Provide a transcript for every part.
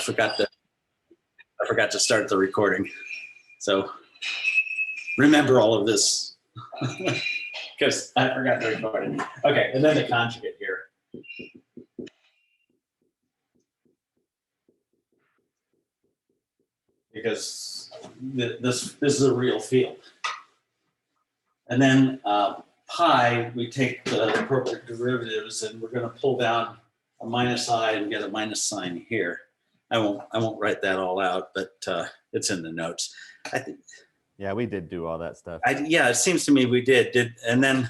forgot to start the recording. So remember all of this because I forgot the recording. Okay, and then the conjugate here. Because this is a real field. And then pi, we take the appropriate derivatives and we're going to pull down a minus I and get a minus sign here. I won't write that all out, but it's in the notes. I think. Yeah, we did do all that stuff. Yeah, it seems to me we did. And then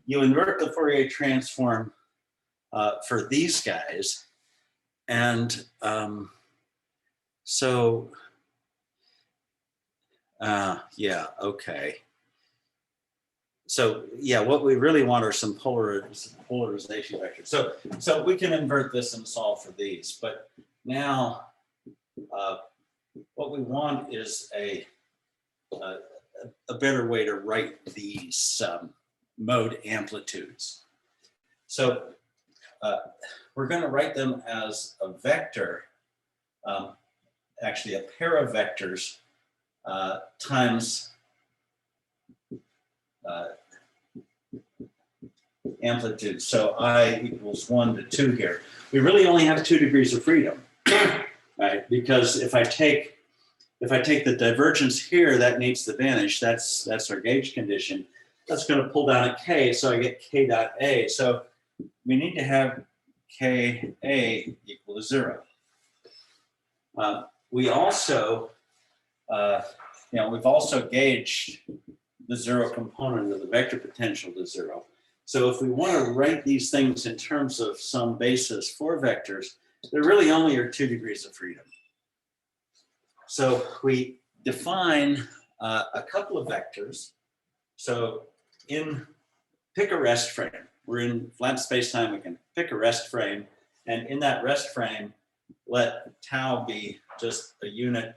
you invert the Fourier transform for these guys. And yeah, okay. So yeah, what we really want are some polarization vectors. So we can invert this and solve for these. But now what we want is a better way to write these mode amplitudes. So we're going to write them as a vector, actually a pair of vectors times amplitude. So I equals 1 to 2 here. We really only have 2 degrees of freedom, right? Because if I take the divergence here, that needs to vanish. That's our gauge condition. That's going to pull down a k, so I get k dot a. So we need to have k a equal to 0. We also, we've also gauged the 0 component of the vector potential to 0. So if we want to write these things in terms of some basis for vectors, there really only are 2 degrees of freedom. So we define a couple of vectors. So pick a rest frame. We're in flat space-time, we can pick a rest frame. And in that rest frame, let tau be just a unit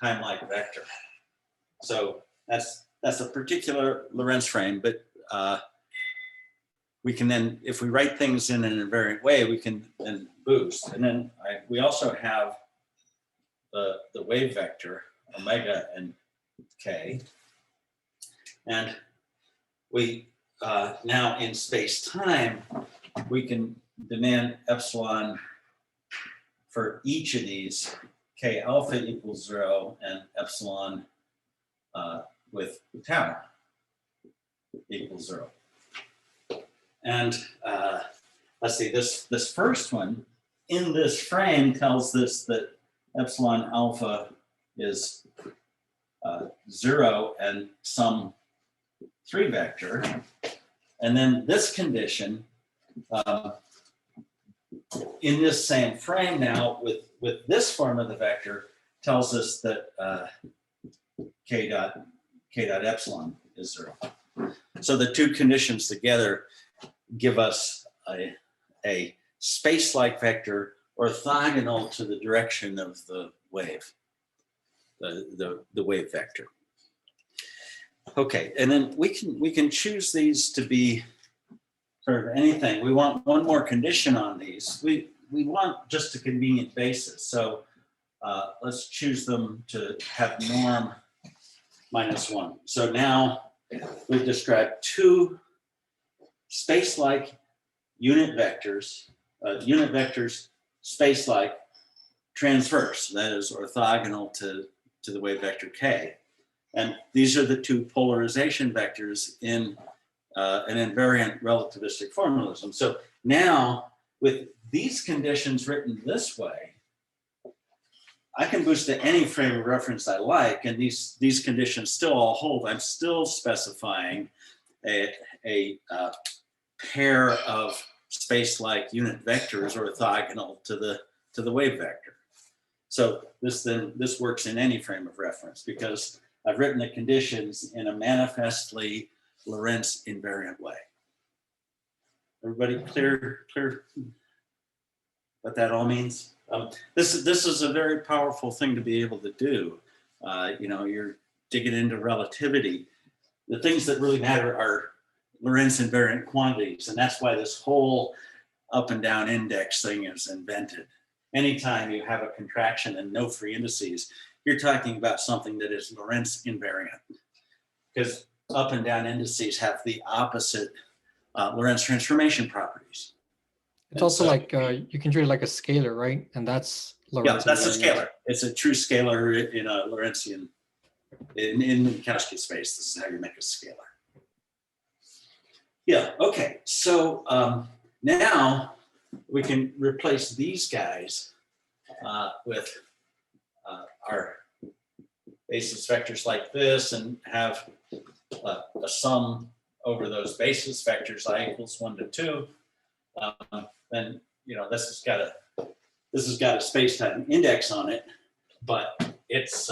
time-like vector. So that's a particular Lorentz frame, but we can then, if we write things in an invariant way, we can then boost. And then we also have the wave vector, omega and k. And we now in space-time, we can demand epsilon for each of these, k alpha equals 0 and epsilon with tau equals 0. And let's see, this first one in this frame tells us that epsilon alpha is 0 and some 3 vector. And then this condition in this same frame now with this form of the vector tells us that k dot epsilon is 0. So the two conditions together give us a space-like vector orthogonal to the direction of the wave, the wave vector. Okay, and then we can choose these to be sort of anything. We want one more condition on these. We want just a convenient basis. So let's choose them to have norm -1. So now we've described 2 space-like unit vectors, space-like transverse, that is orthogonal to the wave vector k. And these are the 2 polarization vectors in an invariant relativistic formalism. So now with these conditions written this way, I can boost to any frame of reference I like, and these conditions still all hold. I'm still specifying a pair of space-like unit vectors orthogonal to the wave vector. So this works in any frame of reference because I've written the conditions in a manifestly Lorentz invariant way. Everybody clear what that all means? This is a very powerful thing to be able to do. You're digging into relativity. The things that really matter are Lorentz invariant quantities, and that's why this whole up and down index thing is invented. anytime you have a contraction and no free indices, you're talking about something that is Lorentz invariant, because up and down indices have the opposite Lorentz transformation properties. It's And also so- like you can treat it like a scalar, right? And that's Lorentz Yeah, that's a invariant. scalar. It's a true scalar in a Lorentzian, in Minkowski space. This is how you make a scalar. Yeah, okay. So now we can replace these guys with our basis vectors like this and have a sum over those basis vectors, I equals 1 to 2. Then, you know, this has got a space-time index on it, but it's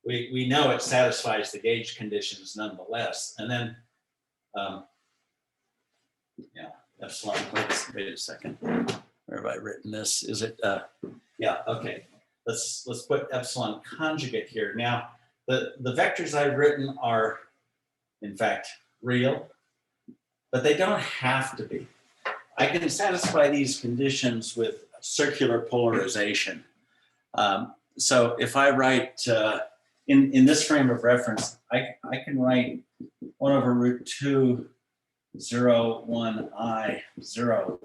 we know it satisfies the gauge conditions nonetheless. And then yeah, epsilon. Wait a second. Where have I written this? Is it? Yeah. Okay. Let's put epsilon conjugate here. Now, the vectors I've written are, in fact, real, but they don't have to be. I can satisfy these conditions with circular polarization. So if I write in this frame of reference, I can write 1 over root 2, 0, 1, I, 0.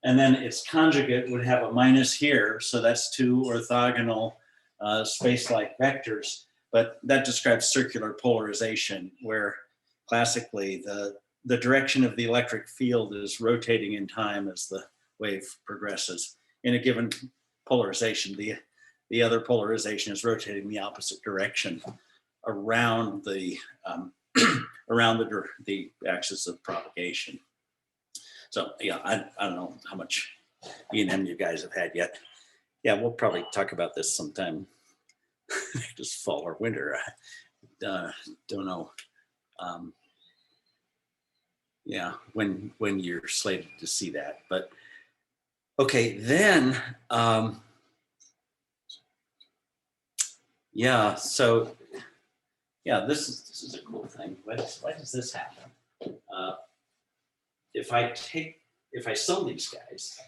And then its conjugate would have a minus here. So that's 2 orthogonal space-like vectors. But that describes circular polarization, where classically the direction of the electric field is rotating in time as the wave progresses. In a given polarization, the other polarization is rotating the opposite direction around the around the axis of propagation. So yeah, I don't know how much E&M you guys have had yet. Yeah, we'll probably talk about this sometime, just fall or winter. Don't know. Yeah, when you're slated to see that, but okay, then yeah. So yeah, this is a cool thing. Why does this happen? If I sum these guys,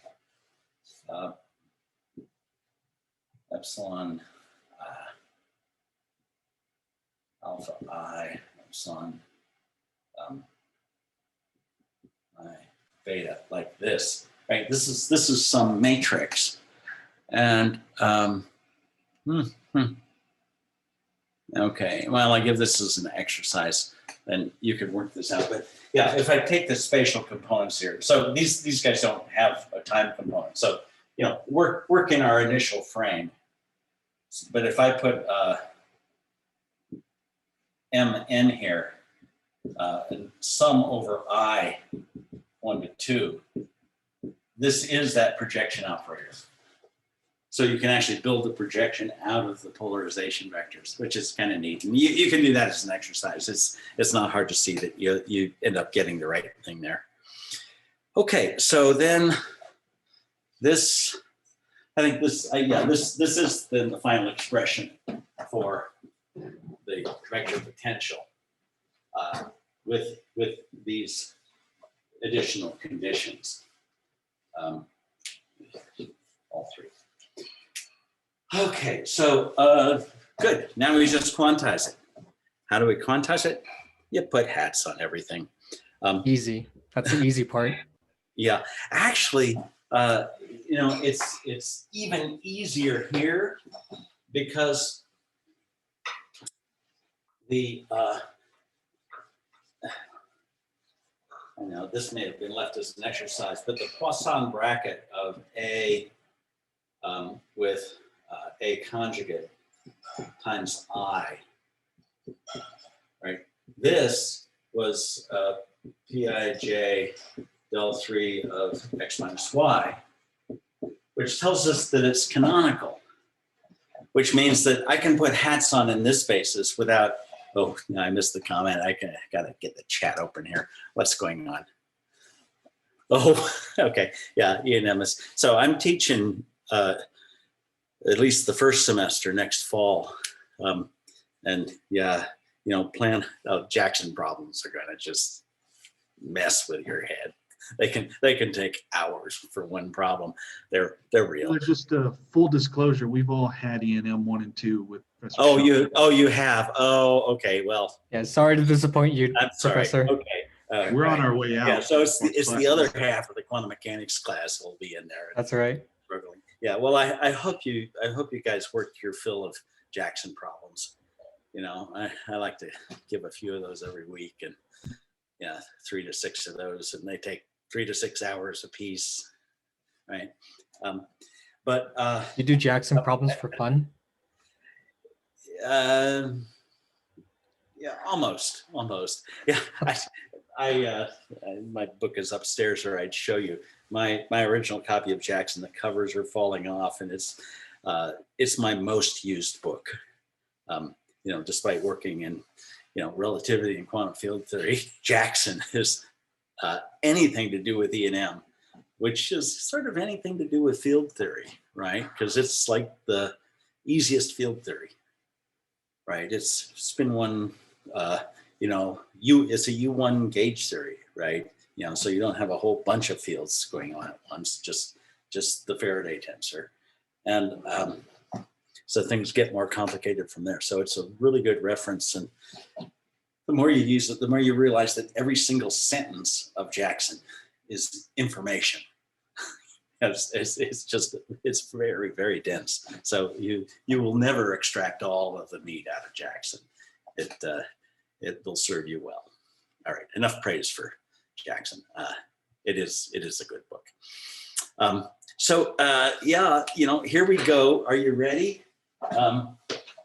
epsilon alpha I, epsilon I beta, like this, right? This is some matrix, and okay. Well, I give this as an exercise, then you could work this out. But yeah, if I take the spatial components here, so these guys don't have a time component. So you know, work in our initial frame. But if I put mn here and sum over I 1 to 2, this is that projection operator. So you can actually build the projection out of the polarization vectors, which is kind of neat. And you can do that as an exercise. It's not hard to see that you end up getting the right thing there. Okay, so then this, I think this, this is then the final expression for the vector potential with these additional conditions, all three. Okay, so good. Now we just quantize it. How do we quantize it? You put hats on everything. Easy. That's the easy part. Yeah, actually, you know, it's even easier here because the I know this may have been left as an exercise, but the Poisson bracket of A with A conjugate times I, right? This was Pij del 3 of x minus y, which tells us that it's canonical, which means that I can put hats on in this basis without, oh, I missed the comment. I gotta get the chat open here. What's going on? Oh, okay, yeah, E&M is. So I'm teaching at least the first semester next fall. And yeah, you know, Jackson problems are gonna just mess with your head. They can take hours for one problem. They're real. Well, just a full disclosure, we've all had E&M 1 and 2 with Professor Oh, Schuck. you have. Oh, okay. Well, Yeah, sorry to disappoint you, I'm sorry. Professor. Okay. We're on our way out. Yeah, so it's the other Classes. half of the quantum mechanics class will be in there. That's right. Struggling. Yeah. Well, I hope you guys worked your fill of Jackson problems. You know, I like to give a few of those every week, and 3 to 6 of those, and they take 3 to 6 hours a piece, right? But You do Jackson problems for fun? yeah, almost. Yeah, my book is upstairs, or I'd show you my original copy of Jackson. The covers are falling off, and it's my most used book. Despite working in relativity and quantum field theory, Jackson is anything to do with E&M, which is sort of anything to do with field theory, right? Because it's like the easiest field theory, right? It's spin one, it's a U1 gauge theory, right? So you don't have a whole bunch of fields going on at once, just the Faraday tensor. And so things get more complicated from there. So it's a really good reference. And the more you use it, the more you realize that every single sentence of Jackson is information. It's very, very dense. So you will never extract all of the meat out of Jackson. It will serve you well. All right, enough praise for Jackson. It is a good book. Here we go. Are you ready?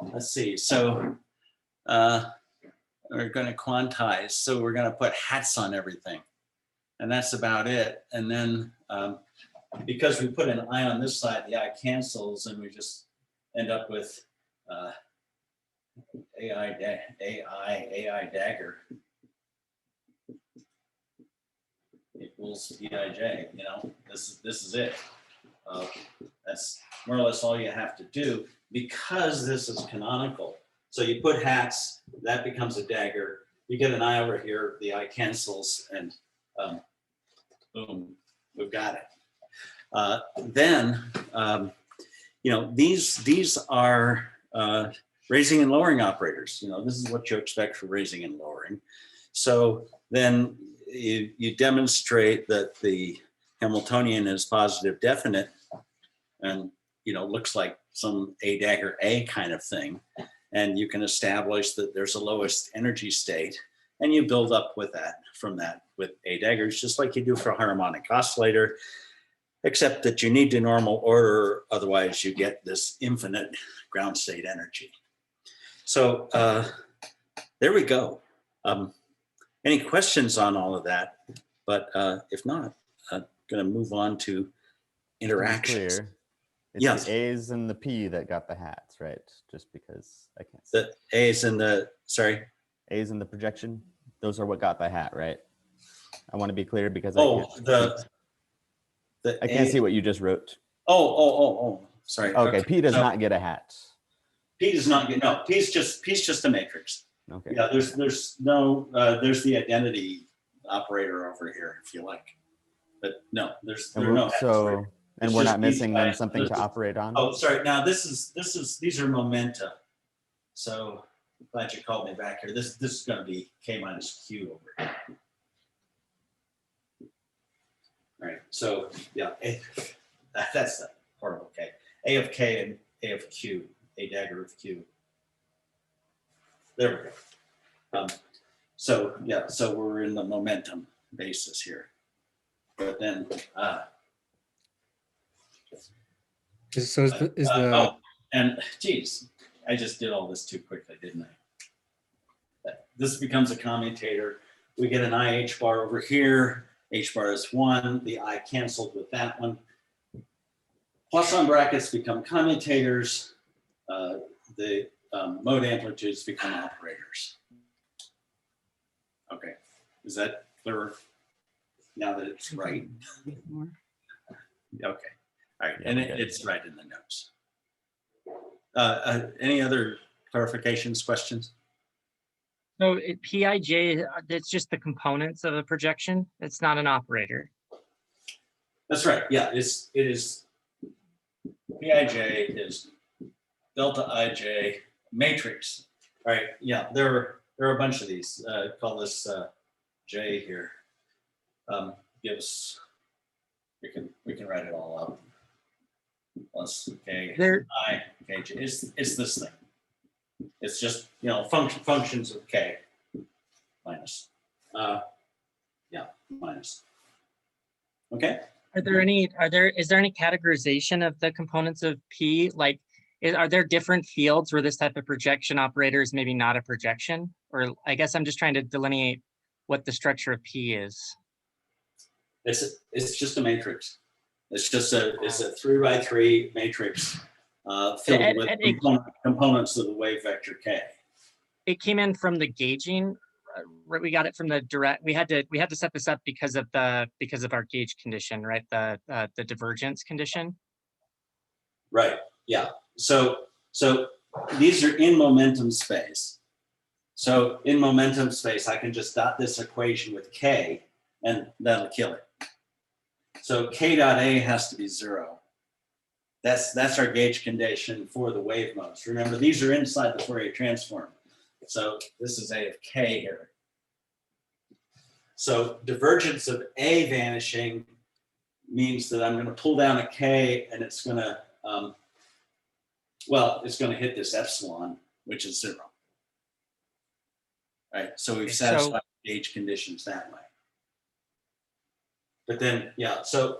Let's see. So we're going to quantize. So we're going to put hats on everything, and that's about it. And then because we put an I on this side, the I cancels, and we just end up with AI dagger equals EIJ. This is it. That's more or less all you have to do, because this is canonical. So you put hats, that becomes a dagger. You get an I over here, the I cancels, and boom, we've got it. These are raising and lowering operators. This is what you expect for raising and lowering. So then you demonstrate that the Hamiltonian is positive definite, and looks like some A dagger A kind of thing. And you can establish that there's a lowest energy state, and you build up with that with A daggers, just like you do for a harmonic oscillator, except that you need to normal order, otherwise you get this infinite ground state energy. So there we go. Any questions on all of that? But if not, I'm going to move on to interactions. It's the A's and the P that got the hats, right? Just because I can't see. The A's and A's and the projection, those are what got the hat, right? I want to be clear because I can't see what you just wrote. Sorry. Okay, P does not get a hat. P does not get, no, P's just a matrix. Okay. Yeah, there's the identity operator over here if you like, but no, there's no hats. So, and we're not missing then something to operate on? Oh, sorry. Now these are momenta. So glad you called me back here. This is going to be K minus Q over here. All right. So yeah, that's the horrible K. A of K and A of Q. A dagger of Q. There we go. So we're in the momentum basis here. But then and geez, I just did all this too quickly, didn't I? This becomes a commutator. We get an IH bar over here. H bar is 1. The I canceled with that one. Poisson brackets become commutators. The mode amplitudes become operators. Okay, is that clearer now that it's right? Okay, all right, and it's right in the notes. Any other clarifications, questions? So Pij, it's just the components of a projection. It's not an operator. That's right. Yeah, it is. Pij is delta ij matrix. All right. Yeah, there are a bunch of these. Call this J here. Gives we can write it all up. Plus K There, I K J. It's this thing. It's just functions of K minus. Yeah, minus. Okay. is there any categorization of the components of P? Like, are there different fields where this type of projection operator is maybe not a projection? Or I guess I'm just trying to delineate what the structure of P is. It's just a matrix. It's a 3 by 3 matrix filled with components of the wave vector K. It came in from the gauging. We got it from the Dirac. We had to set this up because of our gauge condition, right? The divergence condition. Right. Yeah. So these are in momentum space. So in momentum space, I can just dot this equation with K, and that'll kill it. So K dot A has to be 0. That's our gauge condition for the wave modes. Remember, these are inside the Fourier transform. So this is A of K here. So divergence of A vanishing means that I'm going to pull down a K, and it's going to, it's going to hit this epsilon, which is 0. Right. So we've satisfied gauge conditions that way. But then, yeah. So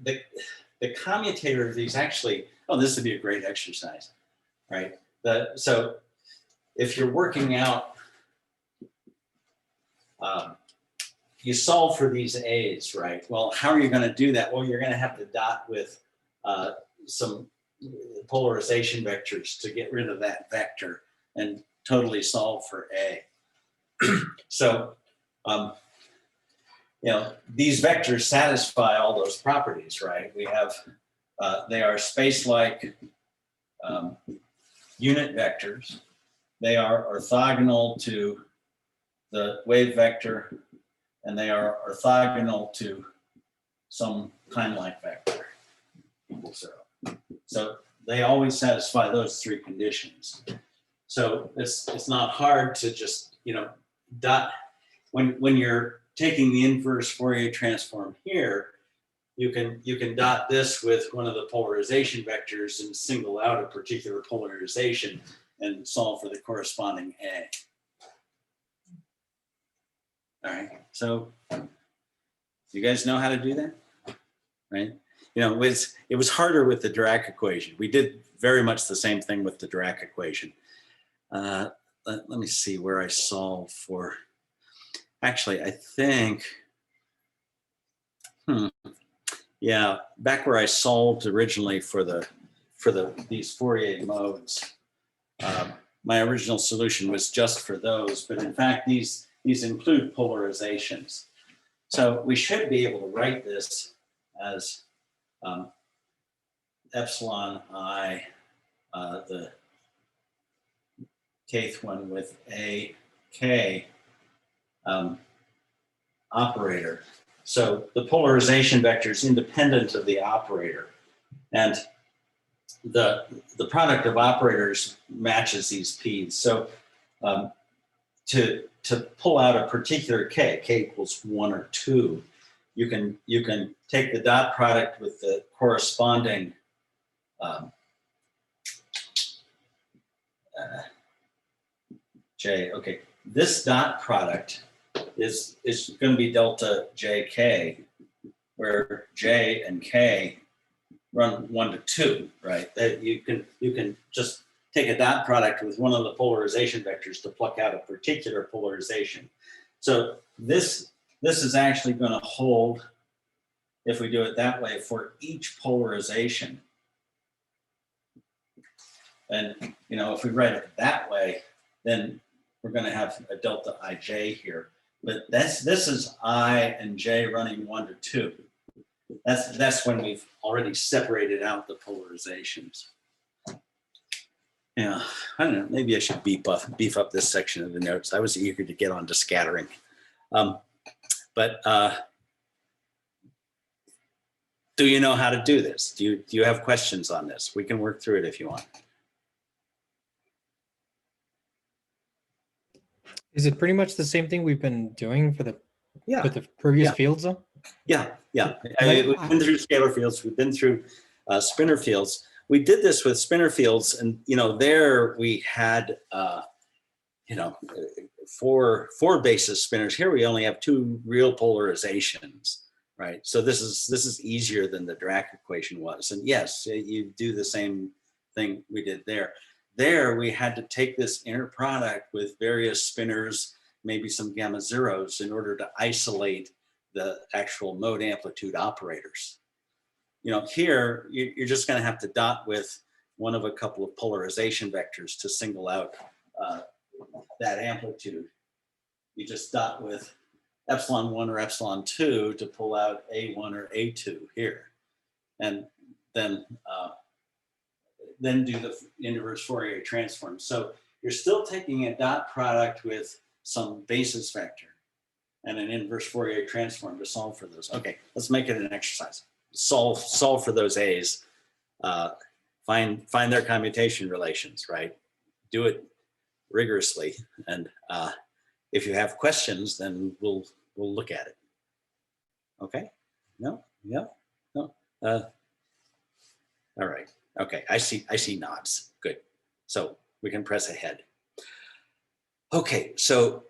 the commutator of these actually, this would be a great exercise, right? So if you're working out, you solve for these A's, right? Well, how are you going to do that? Well, you're going to have to dot with some polarization vectors to get rid of that vector and totally solve for A. So, these vectors satisfy all those properties, right? We have, they are space-like unit vectors. They are orthogonal to the wave vector, and they are orthogonal to some time-like vector equals 0. So they always satisfy those 3 conditions. So it's not hard to just, dot. When you're taking the inverse Fourier transform here, you can dot this with one of the polarization vectors and single out a particular polarization and solve for the corresponding A. All right, so you guys know how to do that, right? It was harder with the Dirac equation. We did very much the same thing with the Dirac equation. Let me see where I solve for. Actually, I think, yeah, back where I solved originally for these Fourier modes, my original solution was just for those, but in fact, these include polarizations. So we should be able to write this as epsilon I, the kth one with a k operator. So the polarization vector is independent of the operator, and the product of operators matches these p's. So to pull out a particular k equals 1 or 2, you can take the dot product with the corresponding j. Okay, this dot product is going to be delta jk, where j and k run 1 to 2, right? That you can just take a dot product with one of the polarization vectors to pluck out a particular polarization. So this is actually going to hold, if we do it that way, for each polarization. And if we write it that way, then we're going to have a delta ij here. But this is I and j running 1 to 2. That's when we've already separated out the polarizations. Yeah, I don't know. Maybe I should beef up this section of the notes. I was eager to get on to scattering. But do you know how to do this? Do you have questions on this? We can work through it if you want. Is it pretty much the same thing we've been doing for the Yeah, with the previous Yeah. fields though? yeah. Like, We've been through scalar fields. We've been through spinor fields. We did this with spinor fields, and there we had four basis spinors. Here we only have two real polarizations, right? So this is easier than the Drac equation was. And yes, you do the same thing we did there. There we had to take this inner product with various spinors, maybe some gamma zeros, in order to isolate the actual mode amplitude operators. Here you're just going to have to dot with one of a couple of polarization vectors to single out that amplitude. You just dot with epsilon1 or epsilon2 to pull out A1 or A2 here. And then do the inverse Fourier transform. So you're still taking a dot product with some basis vector and an inverse Fourier transform to solve for those. Okay, let's make it an exercise. Solve for those A's. Find their commutation relations, right? Do it rigorously, and if you have questions, then we'll look at it. Okay? No? All right. Okay. I see nods. Good. So we can press ahead. Okay. So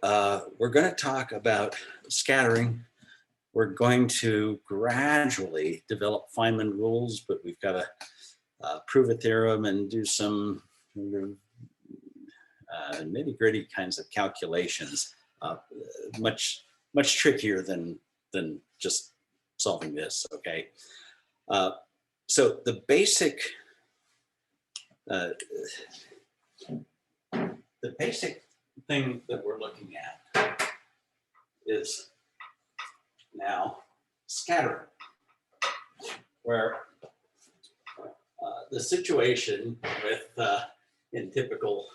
we're going to talk about scattering. We're going to gradually develop Feynman rules, but we've got to prove a theorem and do some nitty-gritty kinds of calculations, much trickier than just solving this. Okay, so the basic thing that we're looking at is now scattering, where the situation with in typical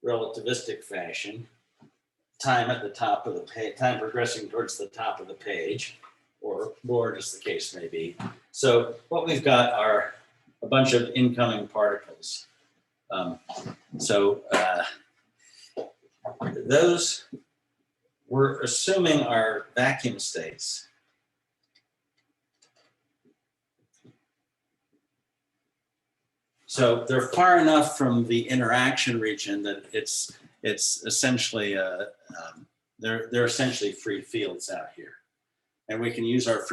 relativistic fashion, time at the top of the page, time progressing towards the top of the page, or board as the case may be. So what we've got are a bunch of incoming particles. Those we're assuming are vacuum states. So they're far enough from the interaction region that it's essentially they're essentially free fields out here, and we can use our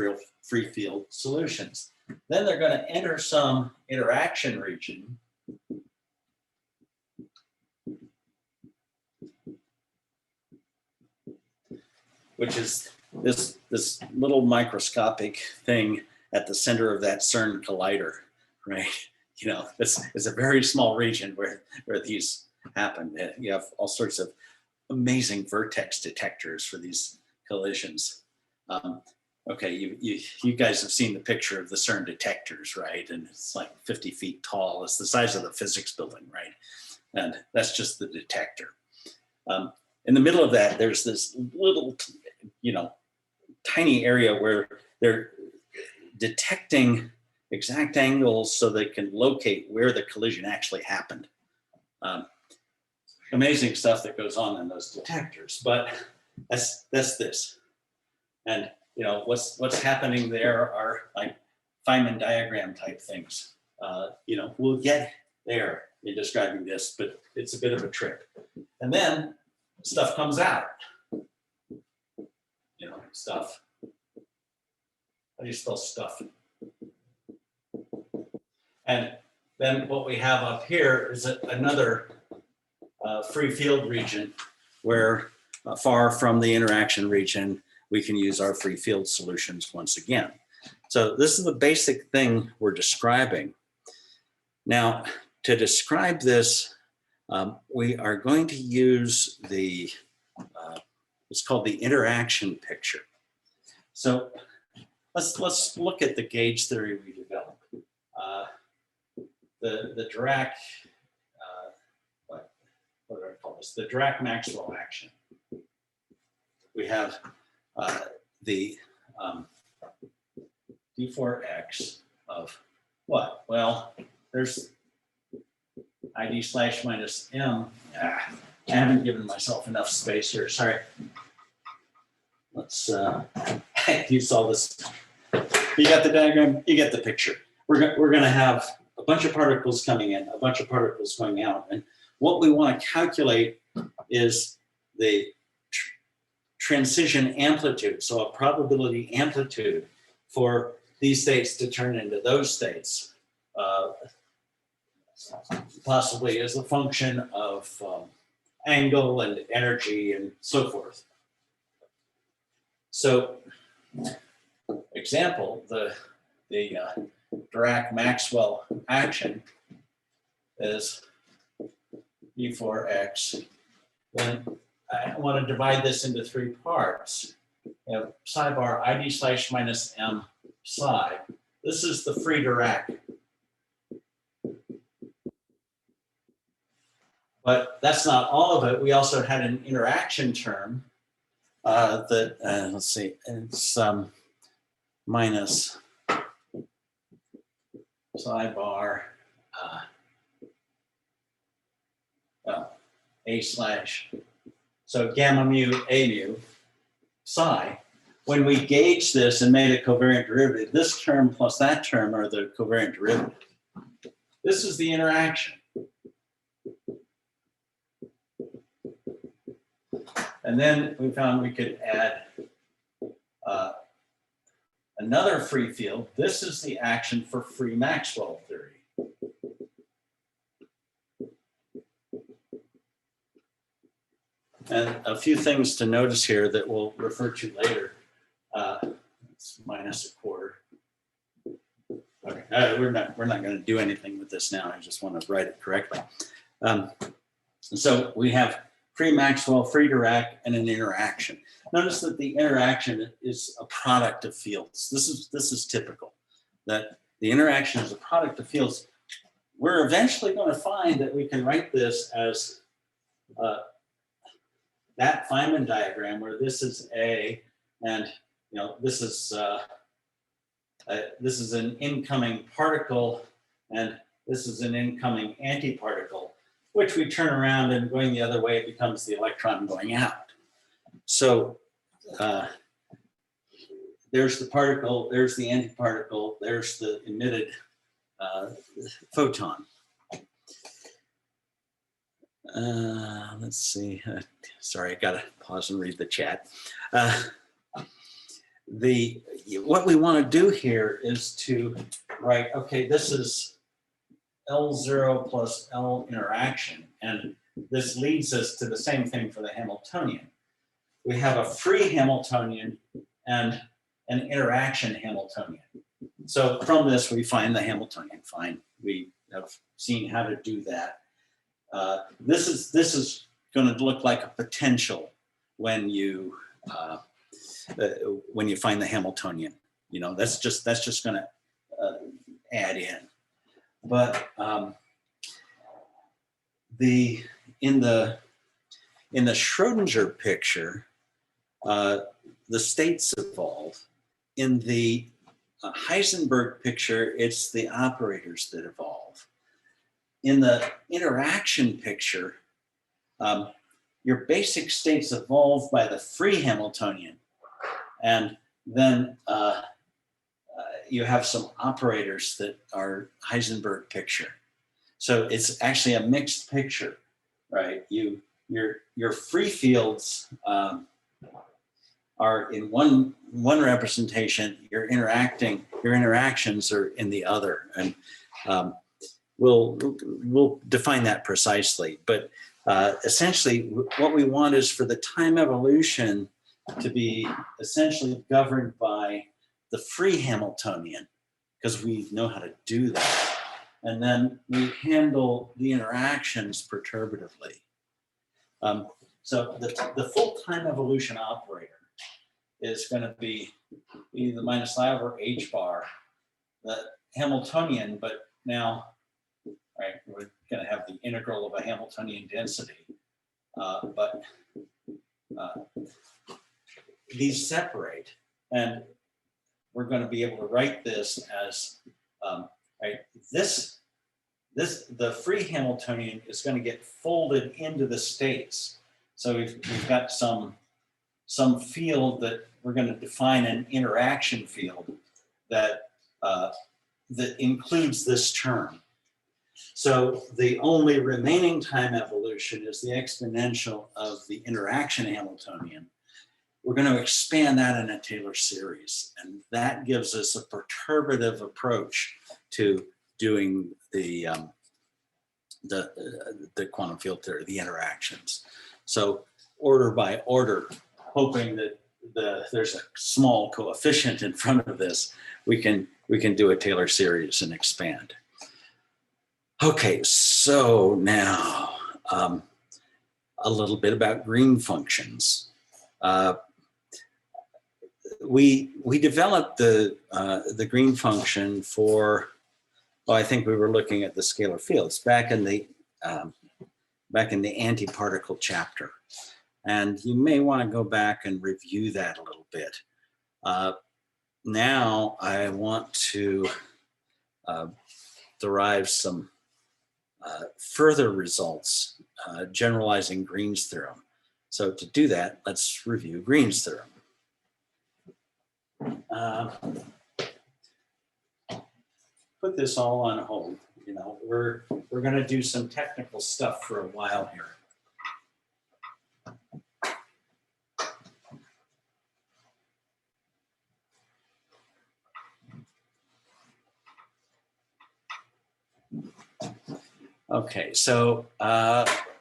free field solutions. Then they're going to enter some interaction region, which is this little microscopic thing at the center of that CERN collider, right? It's a very small region where these happen. You have all sorts of amazing vertex detectors for these collisions. Okay, you guys have seen the picture of the CERN detectors, right? And it's like 50 feet tall. It's the size of the physics building, right? And that's just the detector. In the middle of that, there's this little, tiny area where they're detecting exact angles so they can locate where the collision actually happened. Amazing stuff that goes on in those detectors, but that's this. And what's happening there are like Feynman diagram type things. We'll get there in describing this, but it's a bit of a trick. And then stuff comes out. Stuff. How do you spell stuff? And then what we have up here is another free field region where far from the interaction region, we can use our free field solutions once again. So this is the basic thing we're describing. Now, to describe this, we are going to use it's called the interaction picture. So let's look at the gauge theory we developed. the Dirac, what do I call this? The Dirac Maxwell action. We have the d4x of what? Well, there's id slash minus m. I haven't given myself enough space here. Sorry. Let's you saw this. You got the diagram. You get the picture. We're going to have a bunch of particles coming in, a bunch of particles going out, and what we want to calculate is the transition amplitude, so a probability amplitude for these states to turn into those states, possibly as a function of angle and energy and so forth. So, example, the Dirac Maxwell action is d4x. Then I want to divide this into three parts. You have psi bar id slash minus m psi. This is the free Dirac. But that's not all of it. We also had an interaction term that, let's see, it's minus psi bar a slash, so gamma mu, a mu, psi. When we gauge this and made a covariant derivative, this term plus that term are the covariant derivative. This is the interaction. And then we found we could add another free field. This is the action for free Maxwell theory. And a few things to notice here that we'll refer to later. It's minus a quarter. Okay, we're not going to do anything with this now. I just want to write it correctly. So we have free Maxwell, free Dirac, and an interaction. Notice that the interaction is a product of fields. This is typical, that the interaction is a product of fields. We're eventually going to find that we can write this as that Feynman diagram, where this is A, and this is an incoming particle, and this is an incoming antiparticle, which we turn around and going the other way, it becomes the electron going out. So there's the particle, there's the antiparticle, there's the emitted photon. Let's see. Sorry, I gotta pause and read the chat. What we want to do here is to write, okay, this is L0 plus L interaction, and this leads us to the same thing for the Hamiltonian. We have a free Hamiltonian and an interaction Hamiltonian. So from this, we find the Hamiltonian. Fine, we have seen how to do that. This is going to look like a potential when you find the Hamiltonian. That's just going to add in. But in the Schrodinger picture, the states evolve. In the Heisenberg picture, it's the operators that evolve. In the interaction picture, your basic states evolve by the free Hamiltonian, and then you have some operators that are Heisenberg picture. So it's actually a mixed picture, right? Your free fields are in one representation. Your interactions are in the other, and we'll define that precisely. But essentially, what we want is for the time evolution to be essentially governed by the free Hamiltonian, because we know how to do that. And then we handle the interactions perturbatively. So the full time evolution operator is going to be either the minus lambda or h bar, the Hamiltonian, but now right? We're going to have the integral of a Hamiltonian density, but these separate, and we're going to be able to write this as, right, the free Hamiltonian is going to get folded into the states. So we've got some field that we're going to define an interaction field that that includes this term. So the only remaining time evolution is the exponential of the interaction Hamiltonian. We're going to expand that in a Taylor series, and that gives us a perturbative approach to doing the quantum field theory, the interactions. So order by order, hoping that there's a small coefficient in front of this, we can do a Taylor series and expand. Okay, so now a little bit about green functions. We developed the green function for, well, I think we were looking at the scalar fields back in the antiparticle chapter, and you may want to go back and review that a little bit. Now I want to derive some further results generalizing Green's theorem. So to do that, let's review Green's theorem. Put this all on hold. You know, we're going to do some technical stuff for a while here. Okay, so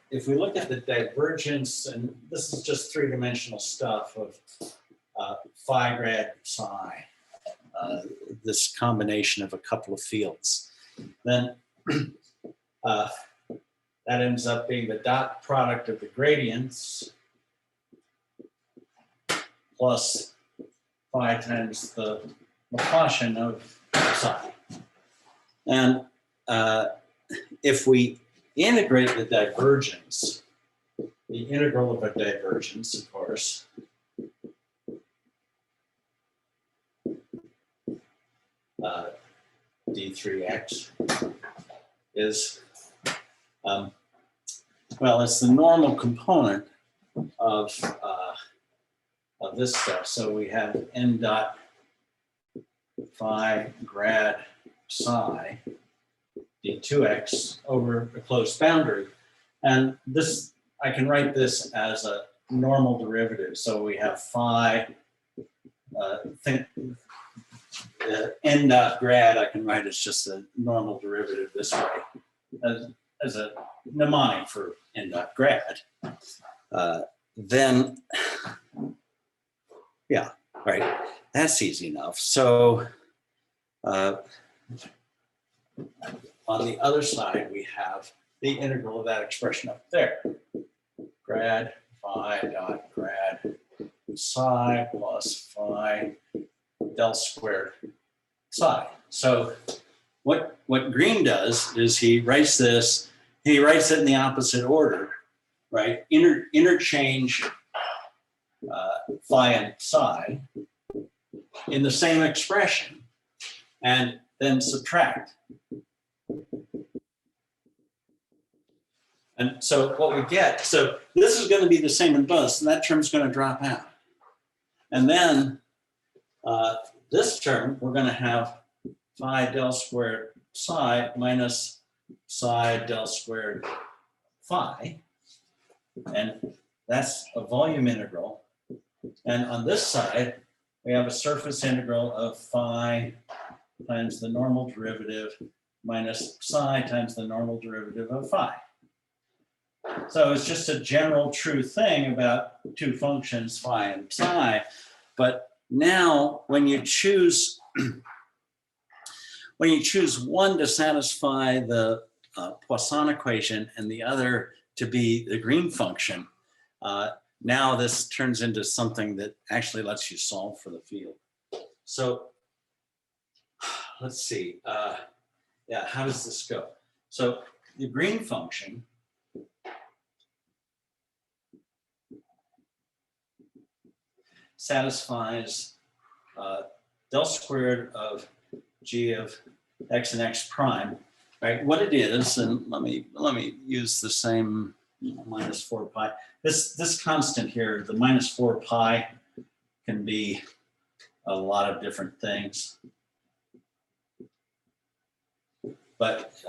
if we look at the divergence, and this is just three-dimensional stuff of phi grad psi, this combination of a couple of fields, then that ends up being the dot product of the gradients plus phi times the Laplacian of psi. And if we integrate the divergence, the integral of a divergence, of course, d3x is, well, it's the normal component of this stuff. So we have n dot phi grad psi d2x over a closed boundary. And this, I can write this as a normal derivative. So we have phi, n dot grad, I can write as just a normal derivative this way, as a mnemonic for n dot grad. Then, yeah, right, that's easy enough. So on the other side, we have the integral of that expression up there. Grad phi dot grad psi plus phi del squared psi. So what Green does is he writes this, he writes it in the opposite order, right? Interchange phi and psi in the same expression and then subtract. And so what we get, so this is going to be the same in both, so that term's going to drop out. And then this term, we're going to have phi del squared psi minus psi del squared phi. And that's a volume integral. And on this side, we have a surface integral of phi times the normal derivative minus psi times the normal derivative of phi. So it's just a general true thing about two functions, phi and psi. But now when you choose one to satisfy the Poisson equation and the other to be the Green function, now this turns into something that actually lets you solve for the field. So let's see, yeah, how does this go? So the green function satisfies del squared of g of x and x prime, right? What it is, and let me use the same minus 4 pi. This constant here, the minus 4 pi, can be a lot of different things. But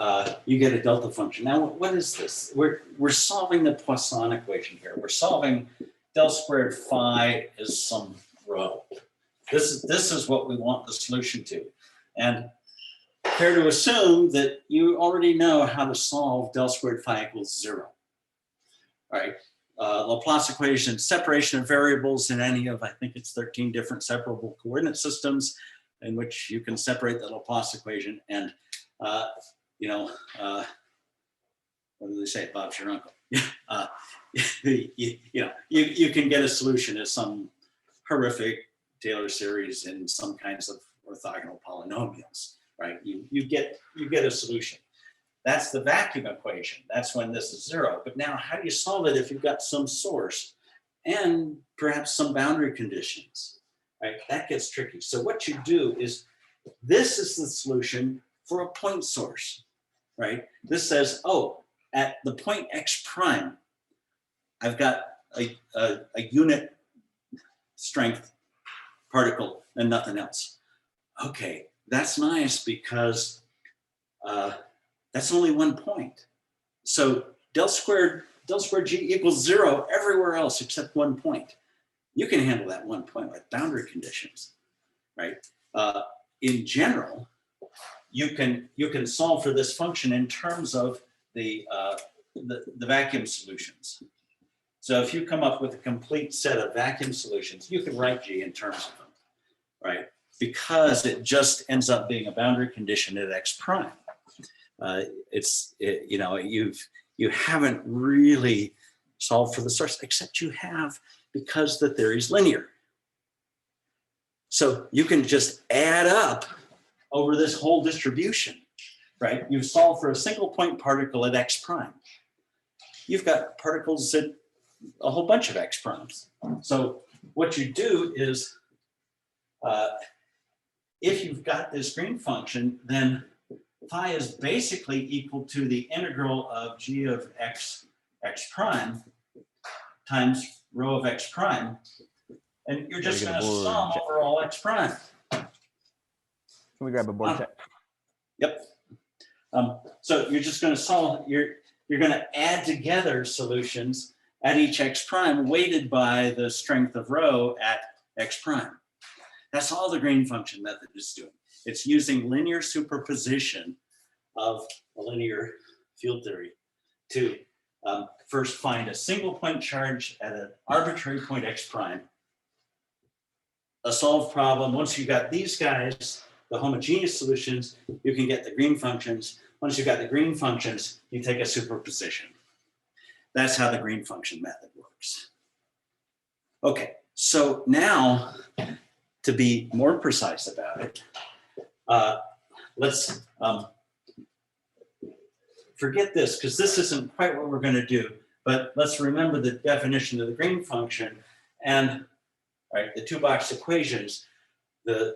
you get a delta function. Now, what is this? We're solving the Poisson equation here. We're solving del squared phi is some rho. This is what we want the solution to. And fair to assume that you already know how to solve del squared phi equals 0. All right. Laplace equation, separation of variables in any of, I think it's 13 different separable coordinate systems in which you can separate the Laplace equation. And, you know, what do they say? Bob's your uncle. You can get a solution as some horrific Taylor series in some kinds of orthogonal polynomials, right? You get a solution. That's the vacuum equation. That's when this is 0. But now how do you solve it if you've got some source and perhaps some boundary conditions, right? That gets tricky. So what you do is, this is the solution for a point source, right? This says, oh, at the point x prime, I've got a unit strength particle and nothing else. Okay, that's nice because that's only one point. So del squared g equals 0 everywhere else except one point. You can handle that one point with boundary conditions, right? In general, you can solve for this function in terms of the vacuum solutions. So if you come up with a complete set of vacuum solutions, you can write G in terms of them, right? Because it just ends up being a boundary condition at x prime. You haven't really solved for the source, except you have, because the theory is linear. So you can just add up over this whole distribution, right? You've solved for a single point particle at x prime. You've got particles at a whole bunch of x primes. So what you do is, if you've got this green function, then phi is basically equal to the integral of g of x prime times rho of x prime. And you're just going to sum over all x prime. Can we grab a board check? Yep. So you're just going to solve, you're going to add together solutions at each x prime weighted by the strength of rho at x prime. That's all the green function method is doing. It's using linear superposition of a linear field theory to first find a single point charge at an arbitrary point x prime, a solved problem. Once you got these guys, the homogeneous solutions, you can get the green functions. Once you've got the green functions, you take a superposition. That's how the green function method works. Okay, so now to be more precise about it, let's forget this because this isn't quite what we're going to do, but let's remember the definition of the green function and the two-box equations, the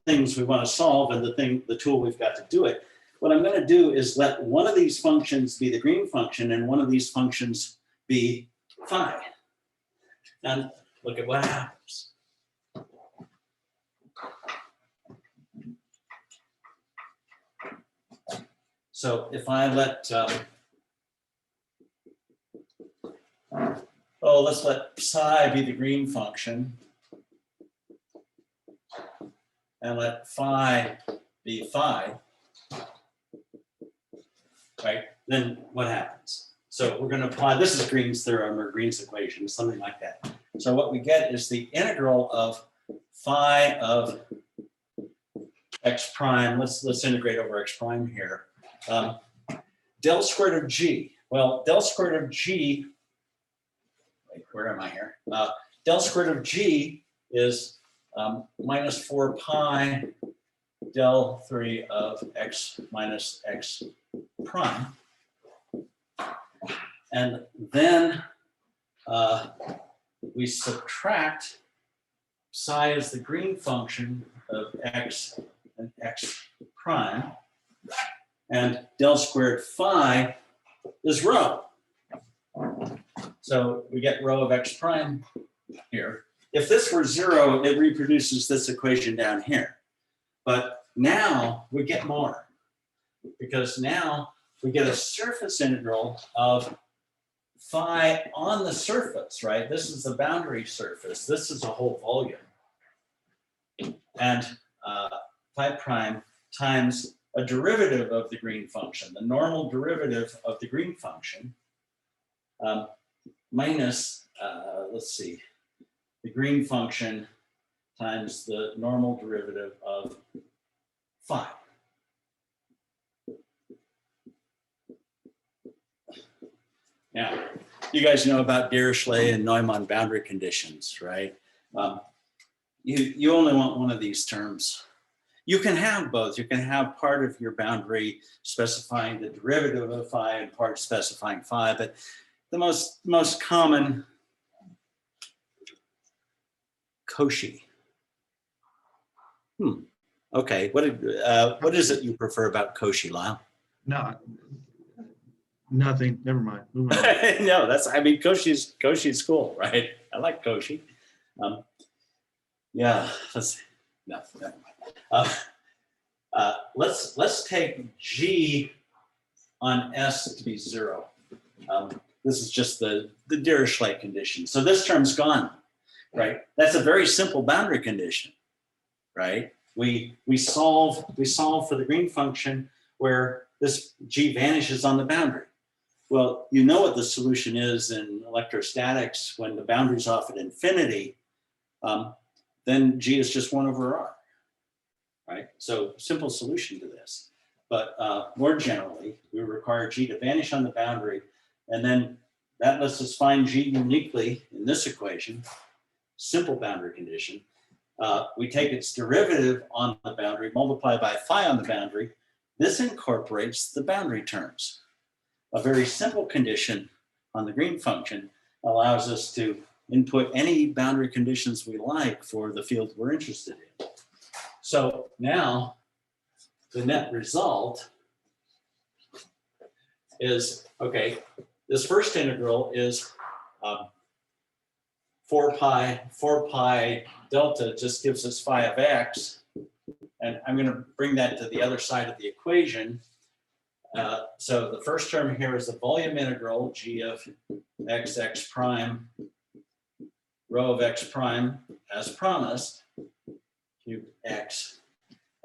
things we want to solve and the tool we've got to do it. What I'm going to do is let one of these functions be the green function and one of these functions be phi. And look at what happens. So if I let, let's let psi be the green function and let phi be phi, right? Then what happens? So we're going to apply, this is Green's theorem or Green's equation, something like that. So what we get is the integral of phi of x prime. Let's integrate over x prime here. Del squared of g. Well, del squared of g, wait, where am I here? Del squared of g is minus 4 pi del 3 of x minus x prime. And then we subtract psi as the green function of x and x prime. And del squared phi is rho. So we get rho of x prime here. If this were 0, it reproduces this equation down here. But now we get more, because now we get a surface integral of phi on the surface, right? This is the boundary surface. This is a whole volume. And phi prime times a derivative of the green function, the normal derivative of the green function, minus, let's see, the green function times the normal derivative of phi. Now, you guys know about Dirichlet and Neumann boundary conditions, right? You only want one of these terms. You can have both. You can have part of your boundary specifying the derivative of phi and part specifying phi, but the most common, Cauchy. Okay, what is it you prefer about Cauchy, Lyle? No, nothing. Never mind. Moving on. No, Cauchy's cool, right? I like Cauchy. Yeah, let's see. No, never mind. Let's take G on S to be 0. This is just the Dirichlet condition. So this term's gone, right? That's a very simple boundary condition, right? We solve for the green function where this G vanishes on the boundary. Well, you know what the solution is in electrostatics when the boundary's off at infinity, then G is just 1 over R, right? So simple solution to this. But more generally, we require G to vanish on the boundary, and then that lets us find G uniquely in this equation, simple boundary condition. We take its derivative on the boundary, multiply by phi on the boundary. This incorporates the boundary terms. A very simple condition on the green function allows us to input any boundary conditions we like for the field we're interested in. So now the net result is, okay, this first integral is 4 pi delta just gives us phi of x. And I'm going to bring that to the other side of the equation. So the first term here is the volume integral, g of x prime, rho of x prime, as promised, cubed x.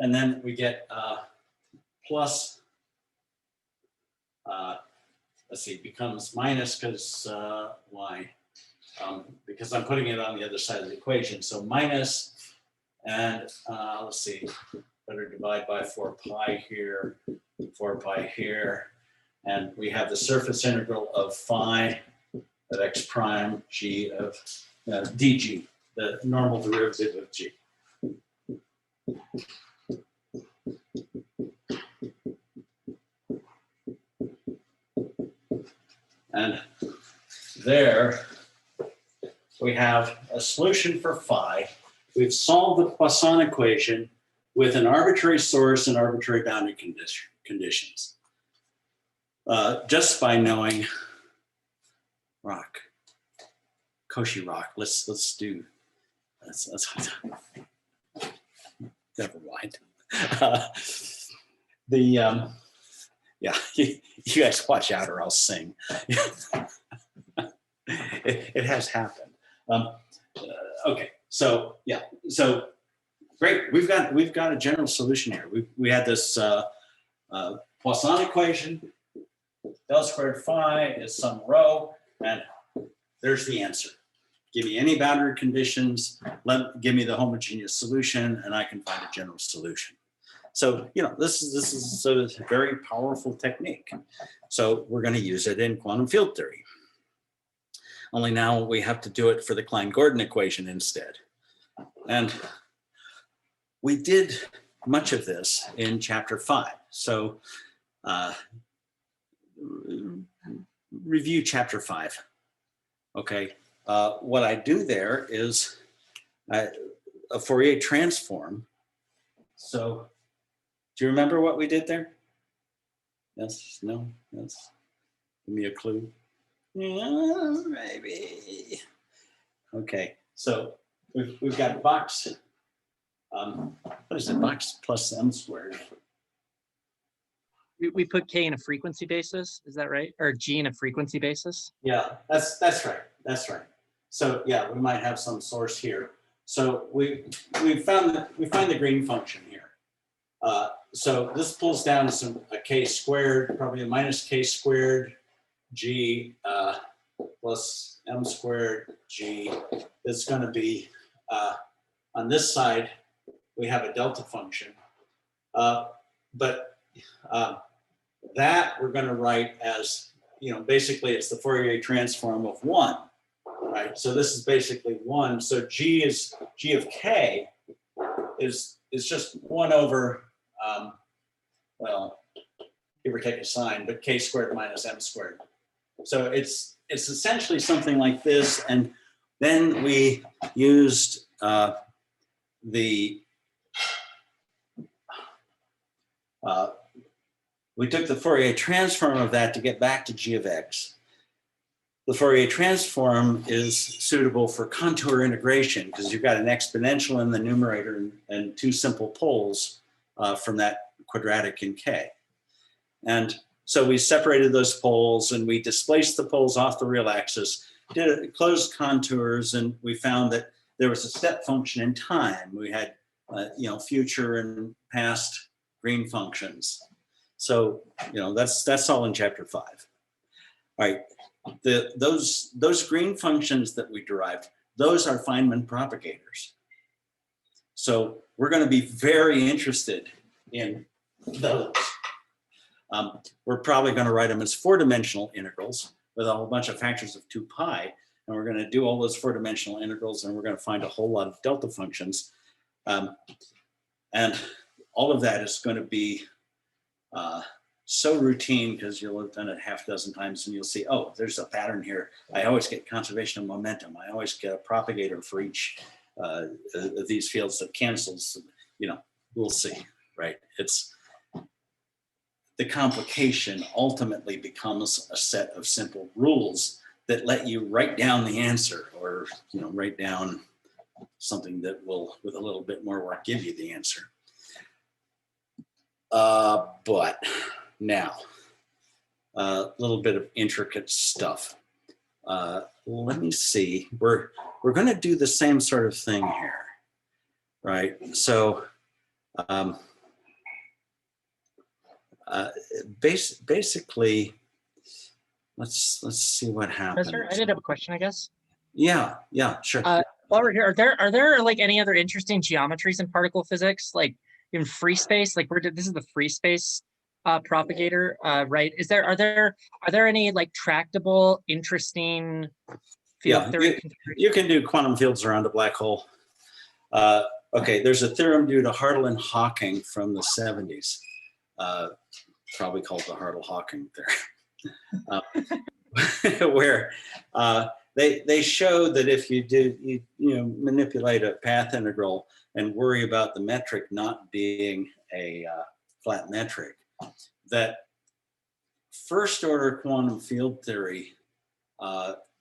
And then we get plus, let's see, becomes minus because y, because I'm putting it on the other side of the equation. So minus, and let's see, better divide by 4 pi here, 4 pi here. And we have the surface integral of phi at x prime, g of dg, the normal derivative of g. And there we have a solution for phi. We've solved the Poisson equation with an arbitrary source and arbitrary boundary conditions. Just by knowing rock, Cauchy rock. Let's do. That's never mind. Yeah, you guys watch out or I'll sing. It has happened. Okay, so yeah, so great. We've got a general solution here. We had this Poisson equation. Del squared phi is some rho, and there's the answer. Give me any boundary conditions, give me the homogeneous solution, and I can find a general solution. So, you know, this is a very powerful technique. So we're going to use it in quantum field theory. Only now we have to do it for the Klein-Gordon equation instead. And we did much of this in chapter 5. So review chapter 5. Okay, what I do there is a Fourier transform. So do you remember what we did there? Yes, no, yes. Give me a clue. Yeah, maybe. Okay, so we've got box, what is it, box plus m squared. We put K in a frequency basis, is that right? Or G in a frequency basis? Yeah, that's right. That's right. So yeah, we might have some source here. So we find the green function here. So this pulls down to a k squared, probably a minus k squared G plus m squared G. It's going to be on this side. We have a delta function, but that we're going to write as, basically it's the Fourier transform of 1, right? So this is basically 1. So G of K is just 1 over, well, give or take a sign, but K squared minus M squared. So it's essentially something like this. And then we used we took the Fourier transform of that to get back to G of X. The Fourier transform is suitable for contour integration because you've got an exponential in the numerator and 2 simple poles from that quadratic in K. And so we separated those poles and we displaced the poles off the real axis, did closed contours, and we found that there was a step function in time. We had future and past green functions. So, that's all in chapter 5. All right, those green functions that we derived, those are Feynman propagators. So we're going to be very interested in those. We're probably going to write them as 4-dimensional integrals with a whole bunch of factors of 2 pi. And we're going to do all those 4-dimensional integrals, and we're going to find a whole lot of delta functions. And all of that is going to be so routine because you'll have done it half a dozen times and you'll see, oh, there's a pattern here. I always get conservation of momentum. I always get a propagator for each of these fields that cancels. We'll see, right? It's the complication ultimately becomes a set of simple rules that let you write down the answer, or write down something that will, with a little bit more work, give you the answer. But now, a little bit of intricate stuff. Let me see. We're going to do the same sort of thing here, right? So, basically, let's see what happens. Professor, I did have a question, I guess. Yeah, sure. While we're here, are there like any other interesting geometries in particle physics, like in free space? Like this is the free space propagator, right? Are there any like tractable, interesting field theory? You can do quantum fields around a black hole. Okay, there's a theorem due to Hartle and Hawking from the 70s, probably called the Hartle-Hawking theorem, where they show that if you manipulate a path integral and worry about the metric not being a flat metric, that first order quantum field theory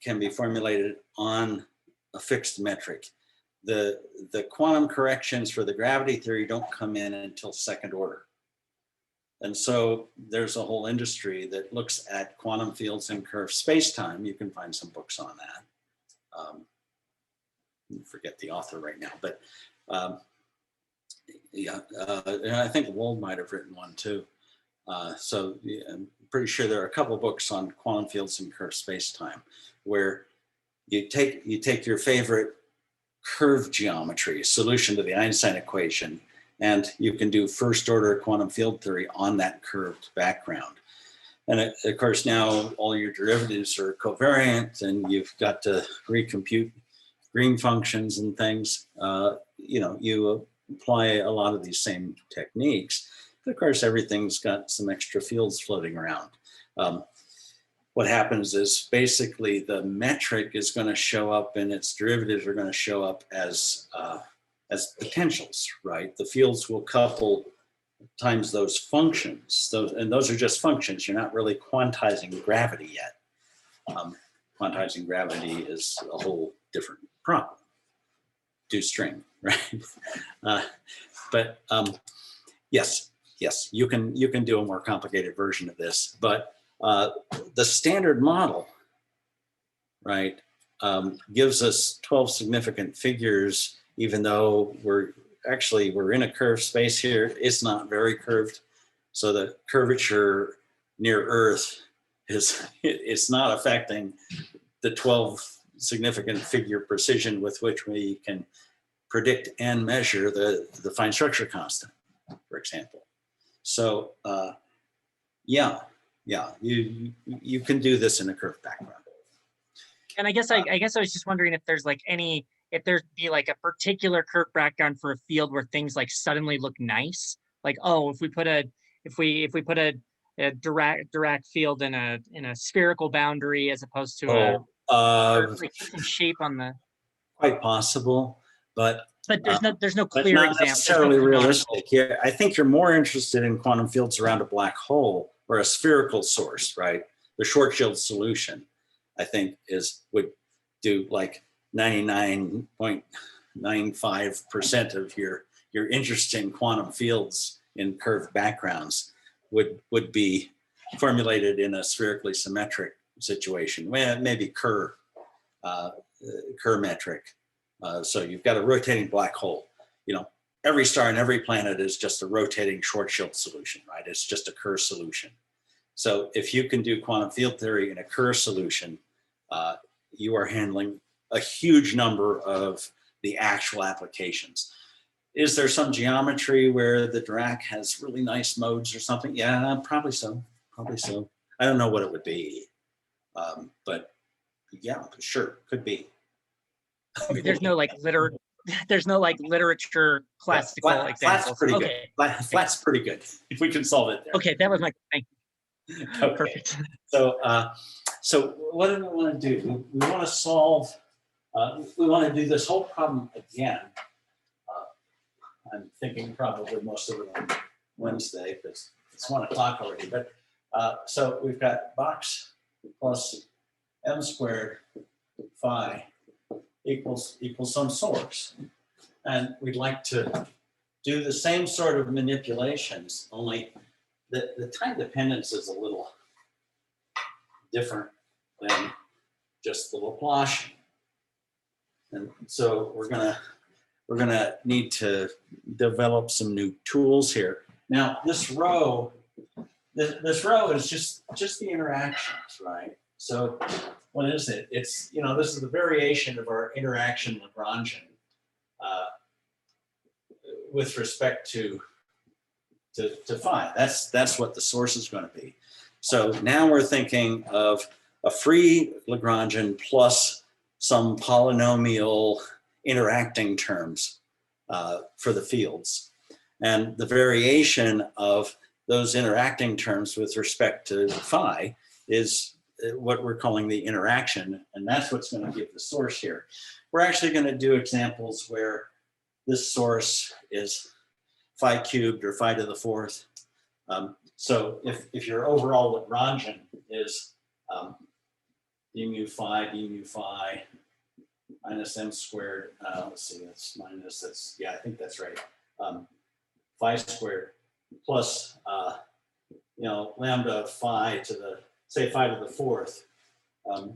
can be formulated on a fixed metric. The quantum corrections for the gravity theory don't come in until second order. And so there's a whole industry that looks at quantum fields in curved space-time. You can find some books on that. I forget the author right now, but and I think Wold might have written one too. So yeah, I'm pretty sure there are a couple of books on quantum fields in curved space-time where you take your favorite curved geometry, solution to the Einstein equation, and you can do first order quantum field theory on that curved background. And of course, now all your derivatives are covariant and you've got to recompute green functions and things. You apply a lot of these same techniques, but of course, everything's got some extra fields floating around. What happens is basically the metric is going to show up and its derivatives are going to show up as potentials, right? The fields will couple times those functions. Those are just functions. You're not really quantizing gravity yet. Quantizing gravity is a whole different problem. Do string, right? But yes, you can do a more complicated version of this. But the standard model, right, gives us 12 significant figures, even though we're in a curved space here. It's not very curved. So the curvature near Earth it's not affecting the 12 significant figure precision with which we can predict and measure the fine structure constant, for example. So yeah, you can do this in a curved background. And I guess I was just wondering if there's like if there'd be like a particular curved background for a field where things like suddenly look nice. Like, oh, if we put a Dirac field in a spherical boundary as opposed to like some shape on the. Quite possible, but there's no but clear not example. necessarily realistic. Yeah, I think you're more interested in quantum fields around a black hole or a spherical source, right? The Schwarzschild solution, I think, would do like 99.95% of your interesting quantum fields in curved backgrounds would be formulated in a spherically symmetric situation. Well, maybe Kerr metric. So you've got a rotating black hole. Every star and every planet is just a rotating Schwarzschild solution, right? It's just a Kerr solution. So if you can do quantum field theory in a Kerr solution, you are handling a huge number of the actual applications. Is there some geometry where the Drac has really nice modes or something? Yeah, probably so. I don't know what it would be, but yeah, sure, could be. There's no like literature classical examples. Flat's pretty Okay. good. Flat's pretty good. If we can solve it there. Okay, that was my thank you. Okay. Perfect. So what do we want to do? We want to solve. We want to do this whole problem again. I'm thinking probably most of it on Wednesday because it's 1 o'clock already. But so we've got box plus m squared phi equals some source. And we'd like to do the same sort of manipulations, only the time dependence is a little different than just the Laplacian. And so we're gonna need to develop some new tools here. Now this row is just the interactions, right? So what is it? It's, this is the variation of our interaction Lagrangian with respect to phi. That's what the source is going to be. So now we're thinking of a free Lagrangian plus some polynomial interacting terms for the fields. And the variation of those interacting terms with respect to phi is what we're calling the interaction, and that's what's going to give the source here. We're actually going to do examples where this source is phi cubed or phi to the fourth. So if your overall Lagrangian is d mu phi minus m squared, let's see, that's minus, I think that's right, phi squared plus, lambda phi to the, say phi to the fourth.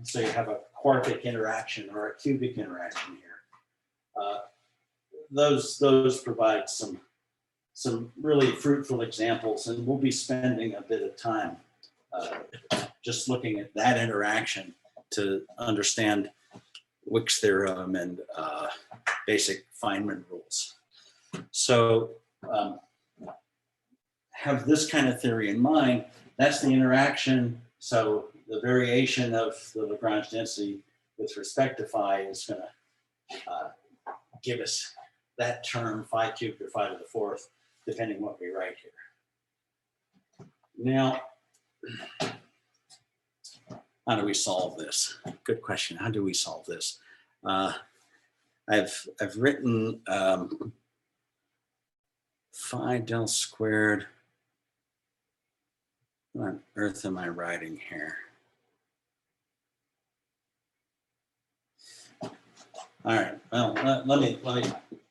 So you have a quartic interaction or a cubic interaction here. Those provide some really fruitful examples, and we'll be spending a bit of time just looking at that interaction to understand Wick's theorem and basic Feynman rules. So have this kind of theory in mind. That's the interaction. So the variation of the Lagrange density with respect to phi is going to give us that term phi cubed or phi to the fourth, depending what we write here. Now, how do we solve this? Good question. How do we solve this? I've written phi del squared. What on earth am I writing here? All right. Well, let me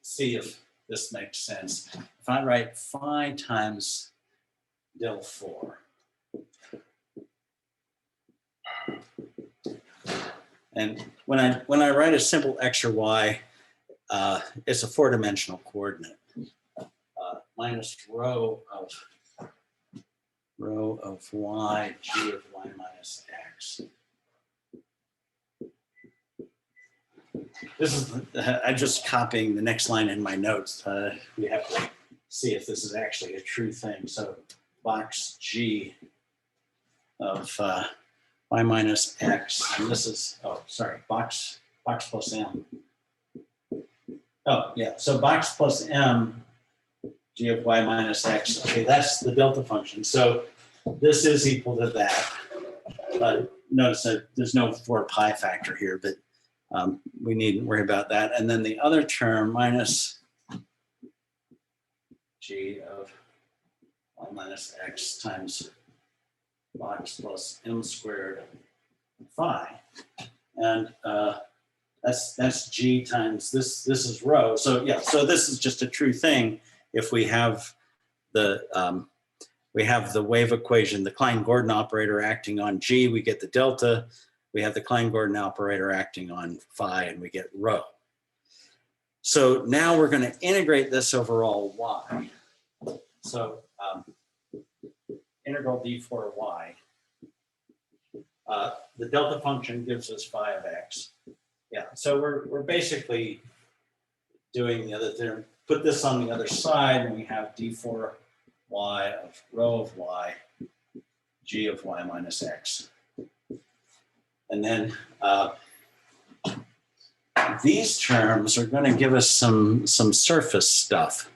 see if this makes sense. If I write phi times del 4. And when I write a simple x or y, it's a 4-dimensional coordinate. Minus rho of y, g of y minus x. This is, I'm just copying the next line in my notes. We have to see if this is actually a true thing. So box G of y minus x, and this is, oh, sorry, box plus m. Oh, yeah, so box plus m, g of y minus x, okay, that's the delta function. So this is equal to that. Notice that there's no 4 pi factor here, but we needn't worry about that. And then the other term, minus g of y minus x times box plus m squared phi. And that's g times this is rho. So yeah, so this is just a true thing if we have the wave equation, the Klein-Gordon operator acting on g, we get the delta. We have the Klein-Gordon operator acting on phi, and we get rho. So now we're going to integrate this over all y. So integral d4y. The delta function gives us phi of x. Yeah, so we're basically doing the other thing. Put this on the other side, and we have d4y of rho of y, g of y minus x. And then these terms are going to give us some surface stuff,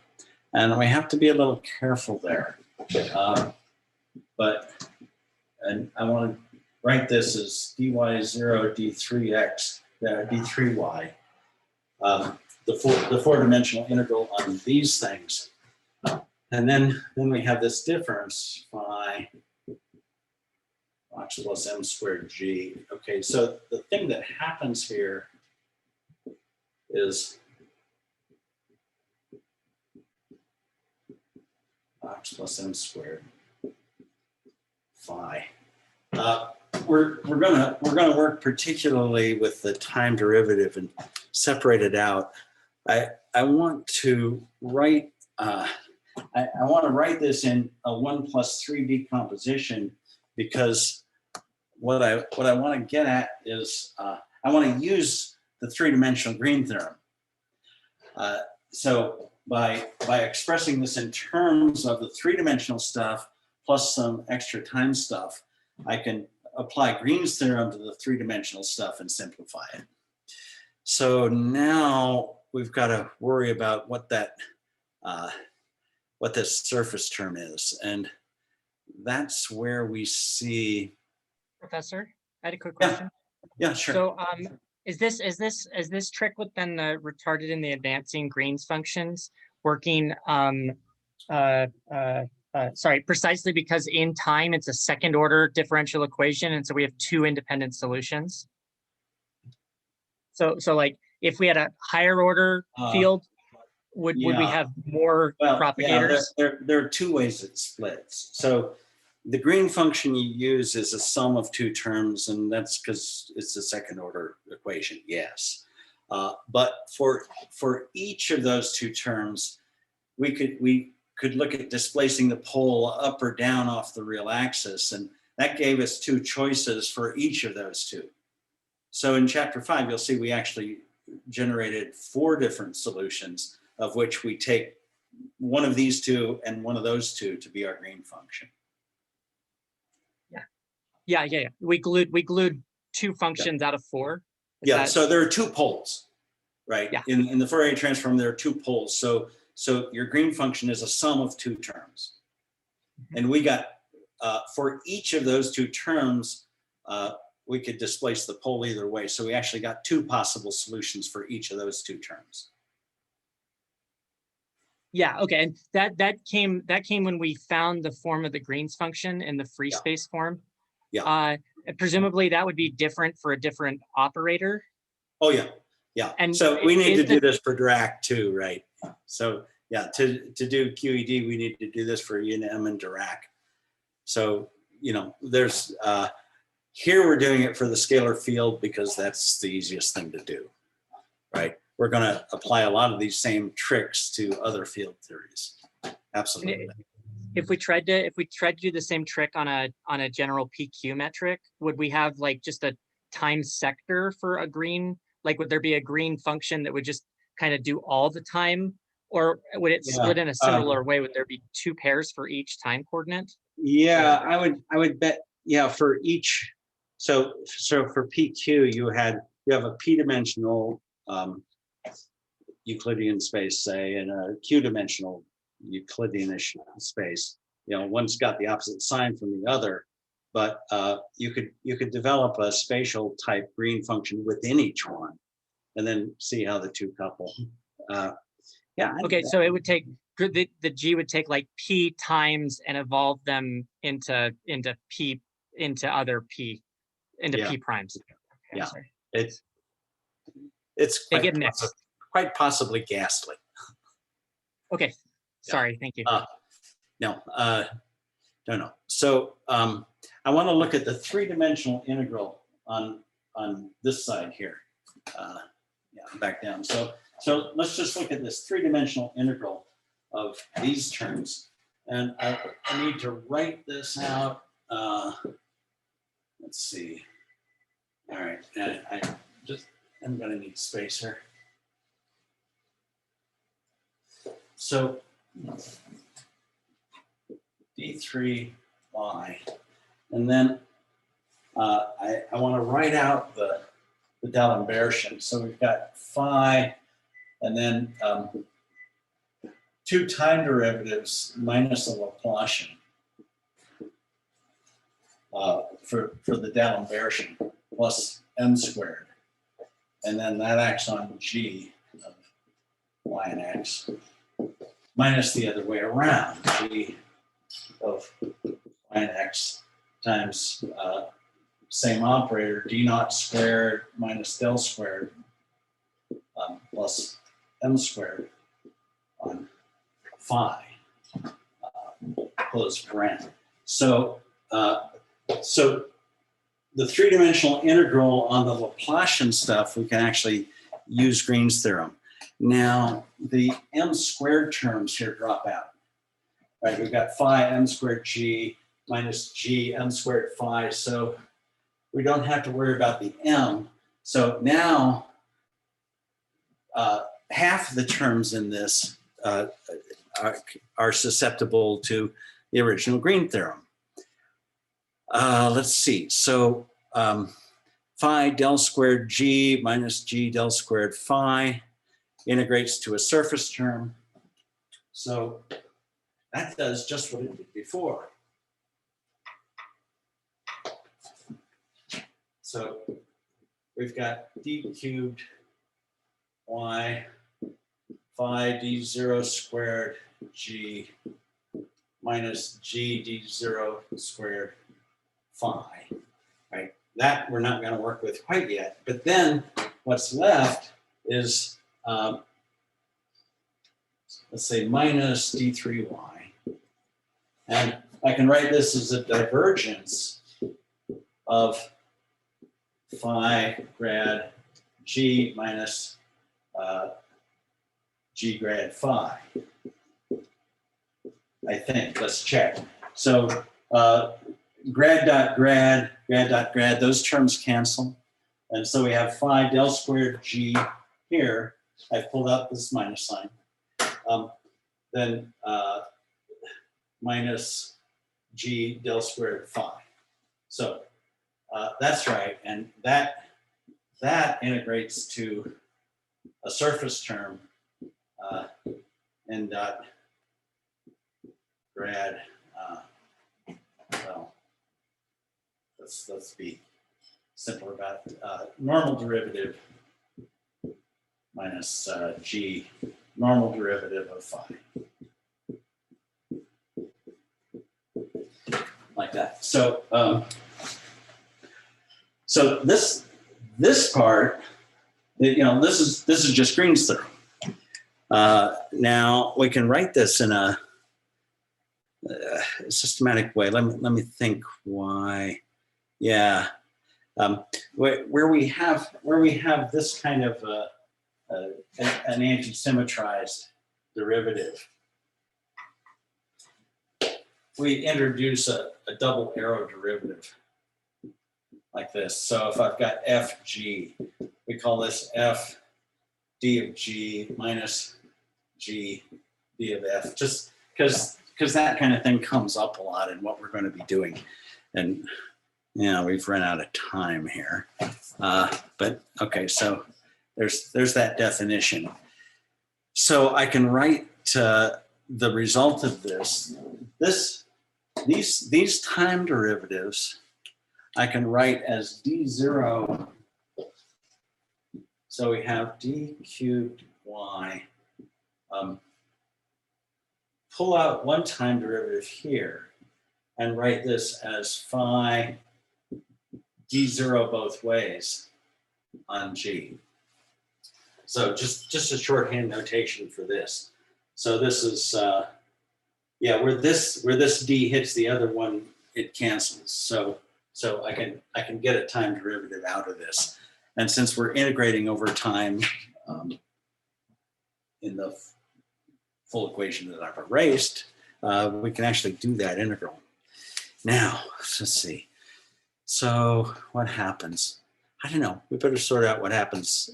and we have to be a little careful there. And I want to write this as dy0 d3x, d3y, the 4-dimensional integral on these things. And then we have this difference phi box plus m squared g. Okay, so the thing that happens here is box plus m squared phi. We're gonna work particularly with the time derivative and separate it out. I want to write I want to write this in a 1+3 decomposition, because what I want to get at is I want to use the 3-dimensional Green theorem. So by expressing this in terms of the 3-dimensional stuff plus some extra time stuff, I can apply Green's theorem to the 3-dimensional stuff and simplify it. So now we've got to worry about what that what this surface term is, and that's where we see. Professor, I had a quick question. Yeah, sure. So is this trick with then the retarded and the advancing Green's functions working precisely because in time it's a 2nd order differential equation, and so we have 2 independent solutions? So like if we had a higher order field, would we have more propagators? Yeah, there are 2 ways it splits. So the Green function you use is a sum of 2 terms, and that's because it's a 2nd order equation, yes. But for each of those 2 terms, we could look at displacing the pole up or down off the real axis, and that gave us 2 choices for each of those 2. So in chapter 5, you'll see we actually generated 4 different solutions, of which we take one of these 2 and one of those 2 to be our Green function. Yeah. We glued 2 functions out of 4. So there are 2 poles, right? Yeah. In the Fourier transform, there are 2 poles. So your Green function is a sum of 2 terms. And we got, for each of those 2 terms, we could displace the pole either way. So we actually got two possible solutions for each of those two terms. Yeah, okay, and that came when we found the form of the Green's function in the free Yeah. space form. Yeah. Presumably that would be different for a different operator. Oh yeah, yeah. And so we need to is do this for Drac too, right? So yeah, to do QED, we need to do this for Unm and Dirac. So you know, there's here we're doing it for the scalar field because that's the easiest thing to do, right? We're going to apply a lot of these same tricks to other field theories. Absolutely. If we tried to do the same trick on a general PQ metric, would we have like just a time sector for a green? Like, would there be a green function that would just kind of do all the time, or would it split in a similar way? Would there be two pairs for each time coordinate? Yeah, I would bet. Yeah, for each. So for PQ, you have a p-dimensional Euclidean space, say, and a q-dimensional Euclidean-ish space. You know, one's got the opposite sign from the other, but you could develop a spatial type green function within each one, and then see how the two couple. Yeah. Okay, so it would take the G would take like P times and evolve them into P into other P into Yeah. P primes. Okay, Yeah. sorry. It's They get mixed. quite possibly ghastly. Okay, sorry, thank you. No. So I want to look at the three-dimensional integral on this side here. Yeah, back down. So let's just look at this three-dimensional integral of these terms. And I need to write this out. Let's see. All right, I'm going to need space here. So d3y, and then I want to write out the D'Alembert. So we've got phi, and then two time derivatives minus the Laplacian for the D'Alembert plus m squared, and then that acts on g of y and x minus the other way around, g of y and x times same operator, d naught squared minus del squared plus m squared on phi, close paren. So the three-dimensional integral on the Laplacian stuff, we can actually use Green's theorem. Now, the m squared terms here drop out. Right, we've got phi m squared g minus g m squared phi, so we don't have to worry about the m. So now, half the terms in this are susceptible to the original Green theorem. Let's see. So phi del squared g minus g del squared phi integrates to a surface term. So that does just what it did before. So we've got d cubed y phi d0 squared g minus g d0 squared phi, right? That we're not going to work with quite yet. But then what's left is, let's say, minus d3y. And I can write this as a divergence of phi grad g minus g grad phi, I think. Let's check. So grad dot grad, those terms cancel. And so we have phi del squared g here. I've pulled out this minus sign. Then minus g del squared phi. So that's right. And that integrates to a surface term n dot grad, well, let's be simpler about it. Normal derivative minus g, normal derivative of phi. Like that. So, so this part, this is just Green's theorem. Now we can write this in a systematic way. Let me think why. Yeah, where we have this kind of an anti-symmetrized derivative, we introduce a double arrow derivative like this. So if I've got fg, we call this f d of g minus g d of f, just because that kind of thing comes up a lot in what we're going to be doing. And we've run out of time here. But okay, so there's that definition. So I can write the result of these time derivatives, I can write as d0. So we have d cubed y. Pull out one time derivative here and write this as phi d0 both ways on g. So just a shorthand notation for this. So this is where this d hits the other one, it cancels. So I can get a time derivative out of this. And since we're integrating over time in the full equation that I've erased, we can actually do that integral. Now, let's see. So what happens? I don't know. We better sort out what happens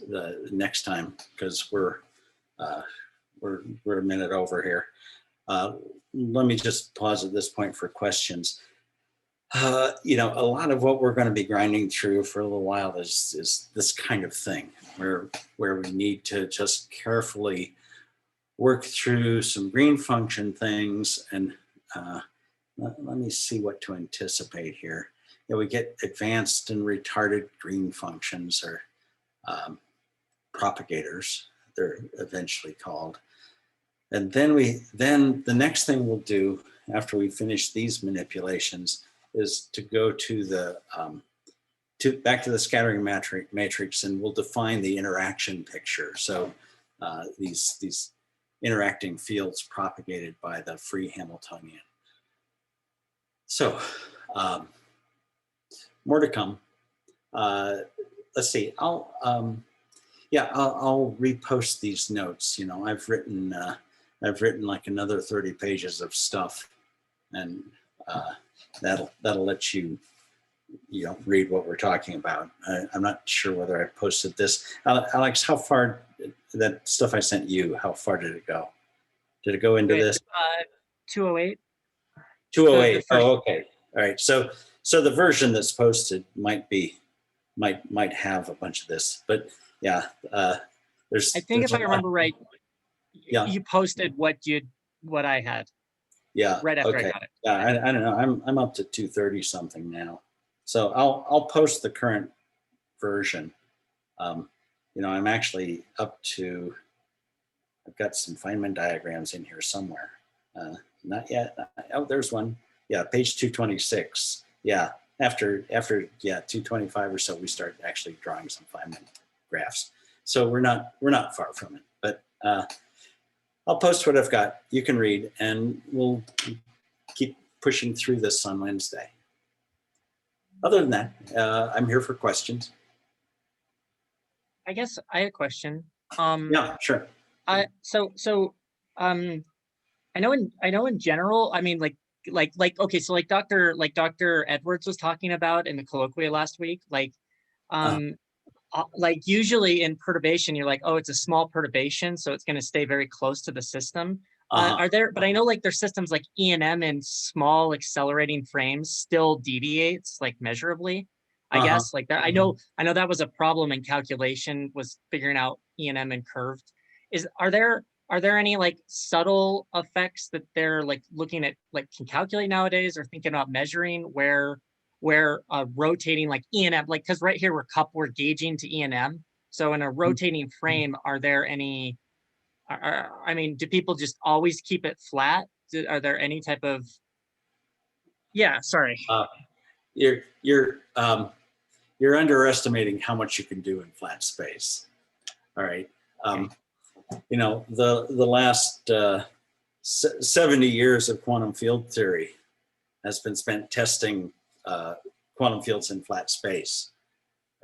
next time, because we're a minute over here. Let me just pause at this point for questions. A lot of what we're going to be grinding through for a little while is this kind of thing, where we need to just carefully work through some green function things. And let me see what to anticipate here. We get advanced and retarded green functions, or propagators, they're eventually called. And then the next thing we'll do after we finish these manipulations is to go to back to the scattering matrix, and we'll define the interaction picture. So these interacting fields propagated by the free Hamiltonian. So more to come. Let's see. I'll repost these notes. I've written like another 30 pages of stuff, and that'll let you read what we're talking about. I'm not sure whether I posted this. Alex, how far, that stuff I sent you, how far did it go? Did it go into this? 208. 208. Oh, okay. All right. So the version that's posted might have a bunch of this, but yeah, there's. I think if I remember right, yeah, you posted what I had. Yeah. Right after okay. I got it. Yeah, I don't know. I'm up to 230 something now, so I'll post the current version. I'm actually up to. I've got some Feynman diagrams in here somewhere. Not yet. Oh, there's one. Yeah, page 226. Yeah, after 225 or so, we start actually drawing some Feynman graphs. So we're not far from it. But I'll post what I've got. You can read, and we'll keep pushing through this on Wednesday. Other than that, I'm here for questions. I guess I had a question. Yeah, sure. I know in general, I mean, okay, so like Dr. Edwards was talking about in the colloquia last week, like usually in perturbation, you're like, oh, it's a small perturbation, so it's going to stay very close to the system. But I know like there's systems like E&M in small accelerating frames still deviates like measurably. I guess like that. I know that was a problem in calculation, was figuring out E&M and curved. Are there any like subtle effects that they're like looking at, like can calculate nowadays, or thinking about measuring, where where rotating like E and M, like, because right here we're gauging to E and M. So in a rotating frame, are there any, I mean, do people just always keep it flat? Are there any type of, yeah, sorry. You're underestimating how much you can do in flat space. All right. You know, the last 70 years of quantum field theory has been spent testing quantum fields in flat space,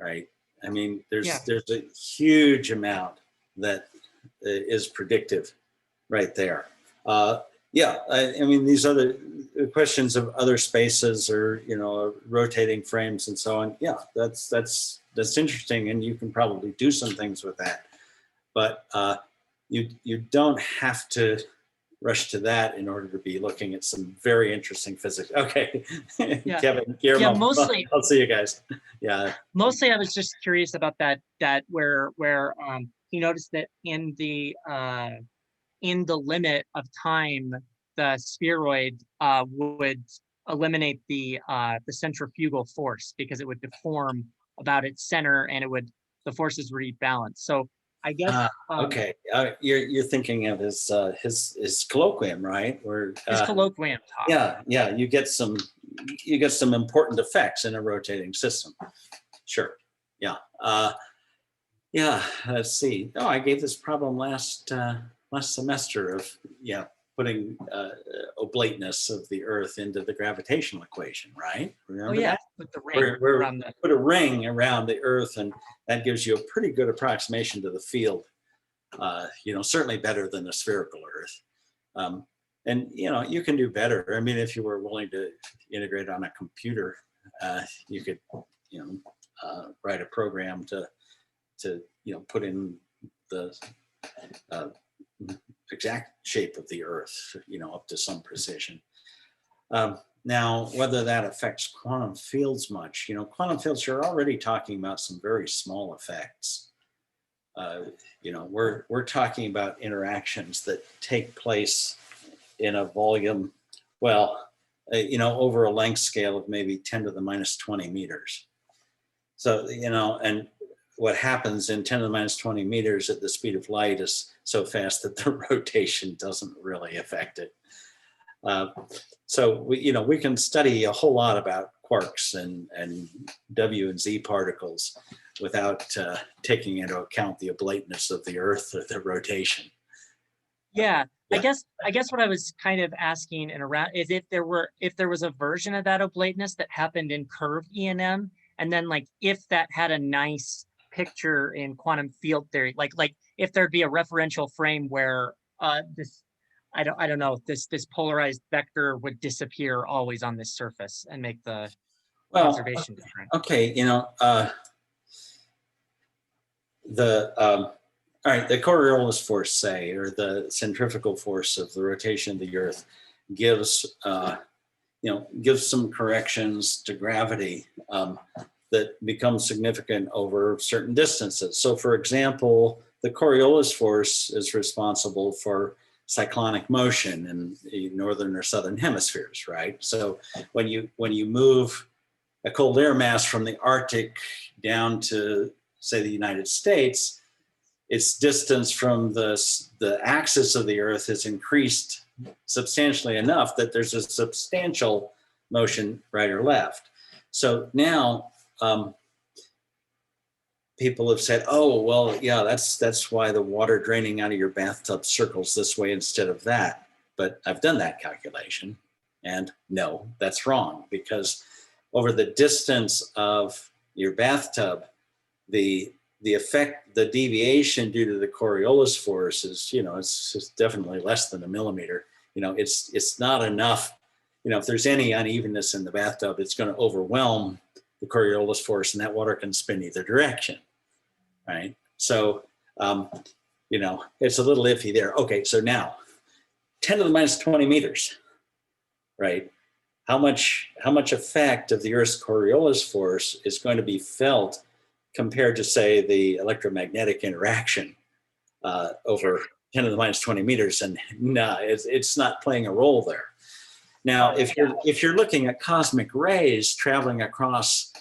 right? I mean, there's a huge amount that is predictive right there. Yeah, I mean, these other questions of other spaces or, you know, rotating frames and so on. Yeah, that's interesting, and you can probably do some things with that. But you don't have to rush to that in order to be looking at some very interesting physics. Okay, Yeah. Kevin, Guillermo, Yeah, mostly. I'll see you guys. Yeah. Mostly, I was just curious about that where he noticed that in the limit of time, the spheroid would eliminate the centrifugal force because it would deform about its center and the forces would rebalance. So I guess okay, you're thinking of his colloquium, right? Where his colloquium talk. Yeah, you get some important effects in a rotating system. Sure. Yeah. Yeah. Let's see. Oh, I gave this problem last semester of putting oblateness of the Earth into the gravitational equation, right? Remember that? With the ring around the... Put a ring around the Earth, and that gives you a pretty good approximation to the field. You know, certainly better than a spherical Earth. And you know, you can do better. I mean, if you were willing to integrate on a computer, you could, you know, write a program to put in the exact shape of the Earth, you know, up to some precision. Now, whether that affects quantum fields much, you know, quantum fields are already talking about some very small effects. You know, we're talking about interactions that take place in a volume, well, you know, over a length scale of maybe 10 to the minus 20 meters. So, you know, and what happens in 10 to the minus 20 meters at the speed of light is so fast that the rotation doesn't really affect it. So we can study a whole lot about quarks and W and Z particles without taking into account the oblateness of the Earth or the rotation. Yeah. Yeah. I guess what I was kind of asking and around is if there was a version of that oblateness that happened in curved E&M, and then like if that had a nice picture in quantum field theory, like if there'd be a referential frame where this I don't know, this polarized vector would disappear always on this surface and make the observation different. Okay, you know, all right, the Coriolis force, say, or the centrifugal force of the rotation of the Earth gives some corrections to gravity that become significant over certain distances. So for example, the Coriolis force is responsible for cyclonic motion in the northern or southern hemispheres, right? So when you move a cold air mass from the Arctic down to, say, the United States, its distance from the axis of the Earth is increased substantially enough that there's a substantial motion right or left. So now people have said, oh, well, yeah, that's why the water draining out of your bathtub circles this way instead of that. But I've done that calculation, and no, that's wrong, because over the distance of your bathtub, the effect, the deviation due to the Coriolis force is, you know, it's definitely less than a millimeter. You know, it's not enough. You know, if there's any unevenness in the bathtub, it's going to overwhelm the Coriolis force, and that water can spin either direction, right? So, you know, it's a little iffy there. Okay, so now 10 to the minus 20 meters, right? How much effect of the Earth's Coriolis force is going to be felt compared to, say, the electromagnetic interaction over 10 to the minus 20 meters? And no, it's not playing a role there. Now, if you're looking at cosmic rays traveling across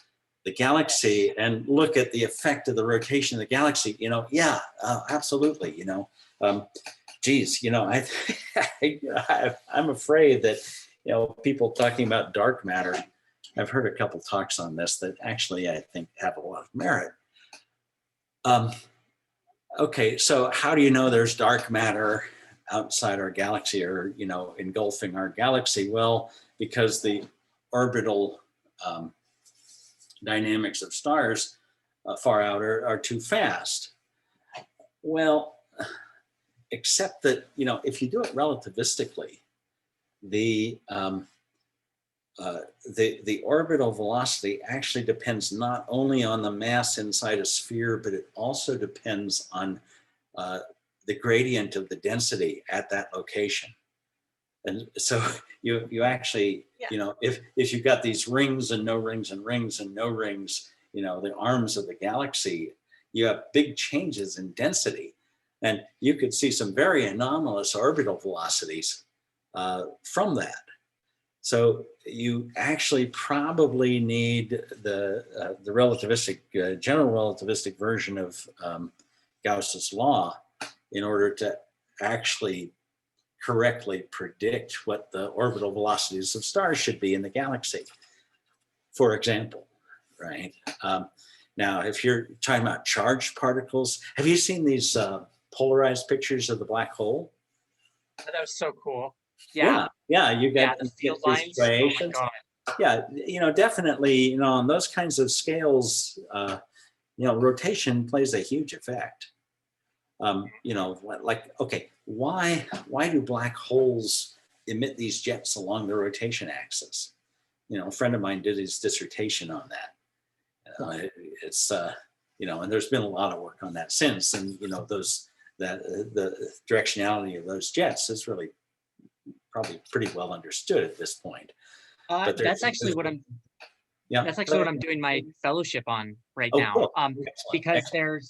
the galaxy and look at the effect of the rotation of the galaxy, yeah, absolutely, geez, I'm afraid that, people talking about dark matter, I've heard a couple talks on this that actually I think have a lot of merit. Okay, so how do you know there's dark matter outside our galaxy or, engulfing our galaxy? Well, because the orbital dynamics of stars far out are too fast. Well, except that, if you do it relativistically, the orbital velocity actually depends not only on the mass inside a sphere, but it also depends on the gradient of the density at that location. And so you actually, if you've got these rings and no rings and rings and no rings, the arms of the galaxy, you have big changes in density. And you could see some very anomalous orbital velocities from that. So you actually probably need the relativistic, general relativistic version of Gauss's law in order to actually correctly predict what the orbital velocities of stars should be in the galaxy, for example, right? Now, if you're talking about charged particles, have you seen these polarized pictures of the black hole? Oh, that was so cool. Yeah. Yeah, you get, the you field get these lines. Oh my striations. God. Yeah, definitely, on those kinds of scales, rotation plays a huge effect. Okay, why do black holes emit these jets along the rotation axis? A friend of mine did his dissertation on that. And there's been a lot of work on that since, and the directionality of those jets is really probably pretty well understood at this point. But That's actually what I'm. Yeah, That's actually what I'm doing my fellowship on right Oh, now. cool. Because Excellent.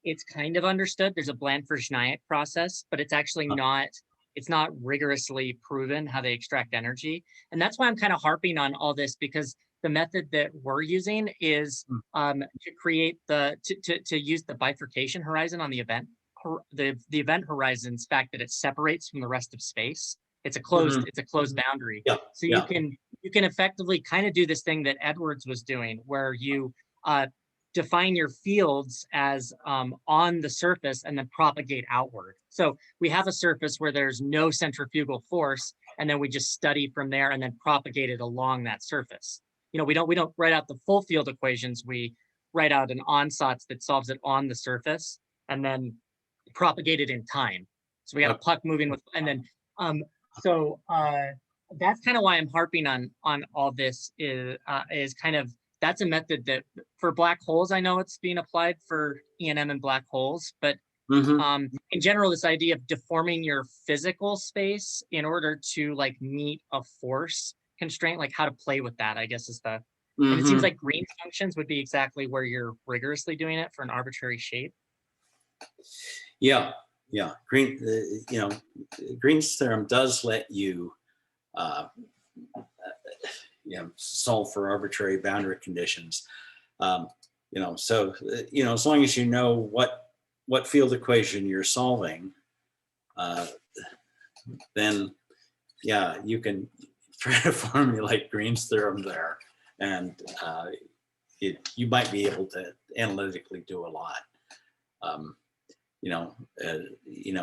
it's kind of understood. There's a Blandford-Schneiek process, but it's actually not. It's not rigorously proven how they extract energy, and that's why I'm kind of harping on all this, because the method that we're using is to create to use the bifurcation horizon on the event. The event horizon's fact that it separates from the rest of space. It's a closed boundary. Yeah. So you can effectively kind of do this thing that Edwards was doing, where you define your fields as on the surface and then propagate outward. So we have a surface where there's no centrifugal force, and then we just study from there and then propagate it along that surface. We don't write out the full field equations. We write out an ansatz that solves it on the surface and then propagate it in time. So we got a puck moving with, and then that's kind of why I'm harping on all this is kind of, that's a method that for black holes, I know it's being applied for E&M and black holes, but in general, this idea of deforming your physical space in order to meet a force constraint, how to play with that, I guess is the, and it seems like Green's functions would be exactly where you're rigorously doing it for an arbitrary shape. Yeah. Green's theorem does let you, solve for arbitrary boundary conditions. So as long as you know what field equation you're solving, then you can try to formulate Green's theorem there, and you might be able to analytically do a lot.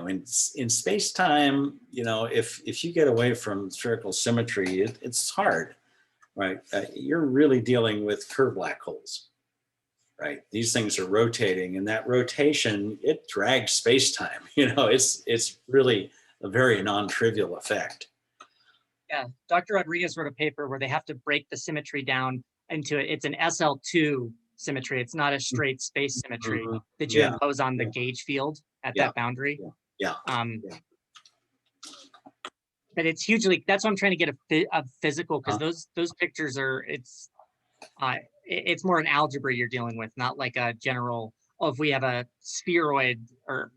In space-time, if you get away from spherical symmetry, it's hard, right? You're really dealing with curved black holes, right? These things are rotating, and that rotation, it drags space-time. It's really a very non-trivial effect. Yeah, Dr. Rodriguez wrote a paper where they have to break the symmetry down into it's an SL2 symmetry. It's not a straight space symmetry that you impose on the gauge field at that boundary. But it's hugely, that's why I'm trying to get a physical, because those pictures are, it's more an algebra you're dealing with, not like a general, if we have a spheroid or,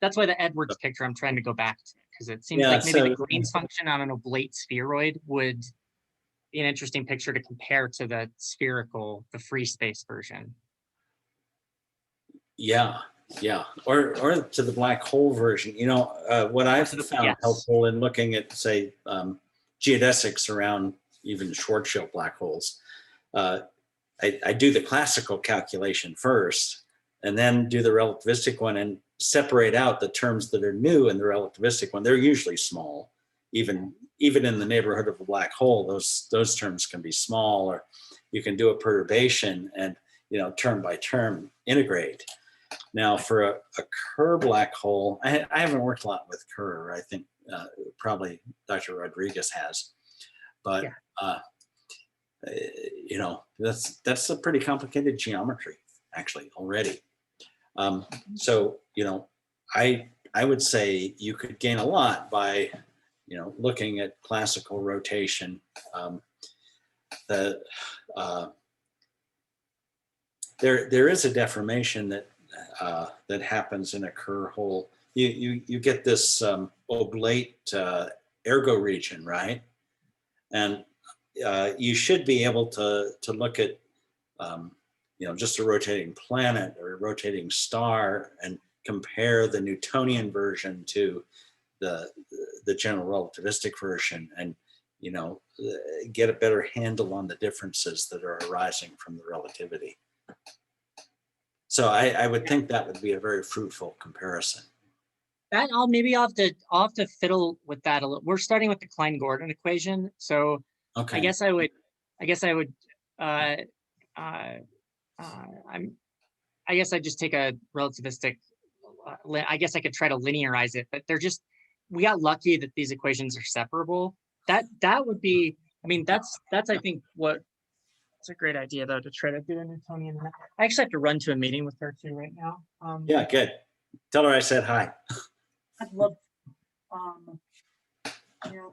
That's why the Edwards picture I'm trying to go back to, because it seems Yeah, like maybe the so- Green's function on an oblate spheroid would be an interesting picture to compare to the spherical, the free space version. Yeah, yeah, or to the black hole version. You know, what I've found yes. helpful in looking at, say, geodesics around even Schwarzschild black holes, I do the classical calculation first, and then do the relativistic one, and separate out the terms that are new in the relativistic one. They're usually small, even in the neighborhood of a black hole. Those terms can be small, or you can do a perturbation and, you know, term by term integrate. Now, for a Kerr black hole, I haven't worked a lot with Kerr. I think probably Dr. Rodriguez has, but you know, that's a pretty complicated geometry actually already. So, you know, I would say you could gain a lot by, you know, looking at classical rotation. There is a deformation that happens in a Kerr hole. You get this oblate ergo region, right? And you should be able to look at you know, just a rotating planet or a rotating star and compare the Newtonian version to the general relativistic version, and, you know, get a better handle on the differerences that are arising from the relativity. So I would think that would be a very fruitful comparison. That I'll have to fiddle with that a little. We're starting with the Klein-Gordon equation, so Okay. I guess I would I guess I'd just take a relativistic. I guess I could try to linearize it, but we got lucky that these equations are separable. That would be. I mean, that's I think what. It's a great idea though to try to do a Newtonian. I actually have to run to a meeting with her too right now. Yeah, good. Tell her I said hi. I'd love. Yeah,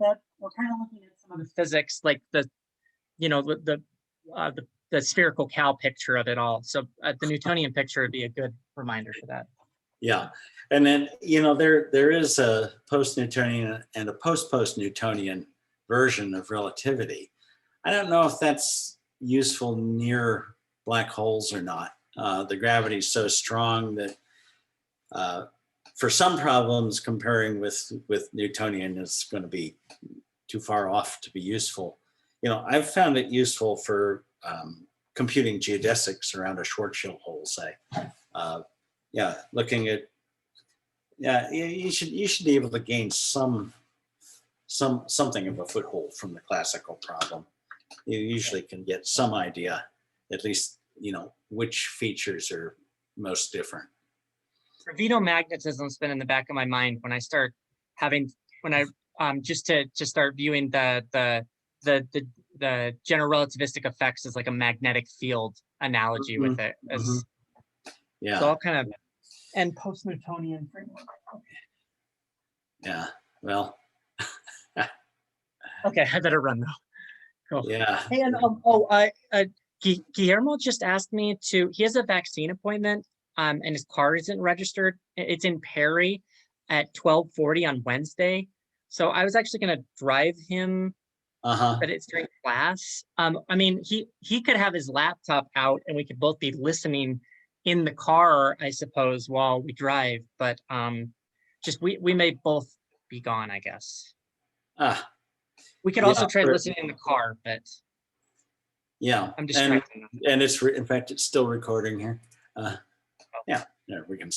that we're kind of looking at some of the physics, like the, you know, the spherical cow picture of it all. So the Newtonian picture would be a good reminder for that. Yeah, and then, you know, there is a post-Newtonian and a post-Newtonian version of relativity. I don't know if that's useful near black holes or not. The gravity is so strong that for some problems, comparing with Newtonian is going to be too far off to be useful. You know, I've found it useful for computing geodesics around a Schwarzschild hole, say. Yeah, looking at, yeah, you should be able to gain something of a foothold from the classical problem. You usually can get some idea, at least, you know, which features are most different. Gravitomagnetism's been in the back of my mind when I start having, just to start viewing the general relativistic effects as like a magnetic field analogy with it. Yeah. So I'll kind of, and post-Newtonian framework. Yeah. Well. Okay, I better run though. Cool. Yeah. Hey, and Guillermo just asked me he has a vaccine appointment, and his car isn't registered. It's in Perry at 12:40 on Wednesday. So I was actually going to drive him, but it's during class. I mean, he could have his laptop out and we could both be listening in the car, I suppose, while we drive. But just we may both be gone, I guess. We could also try listening in the car, but yeah, I'm distracted. And it's in fact it's still recording here. Yeah, we can.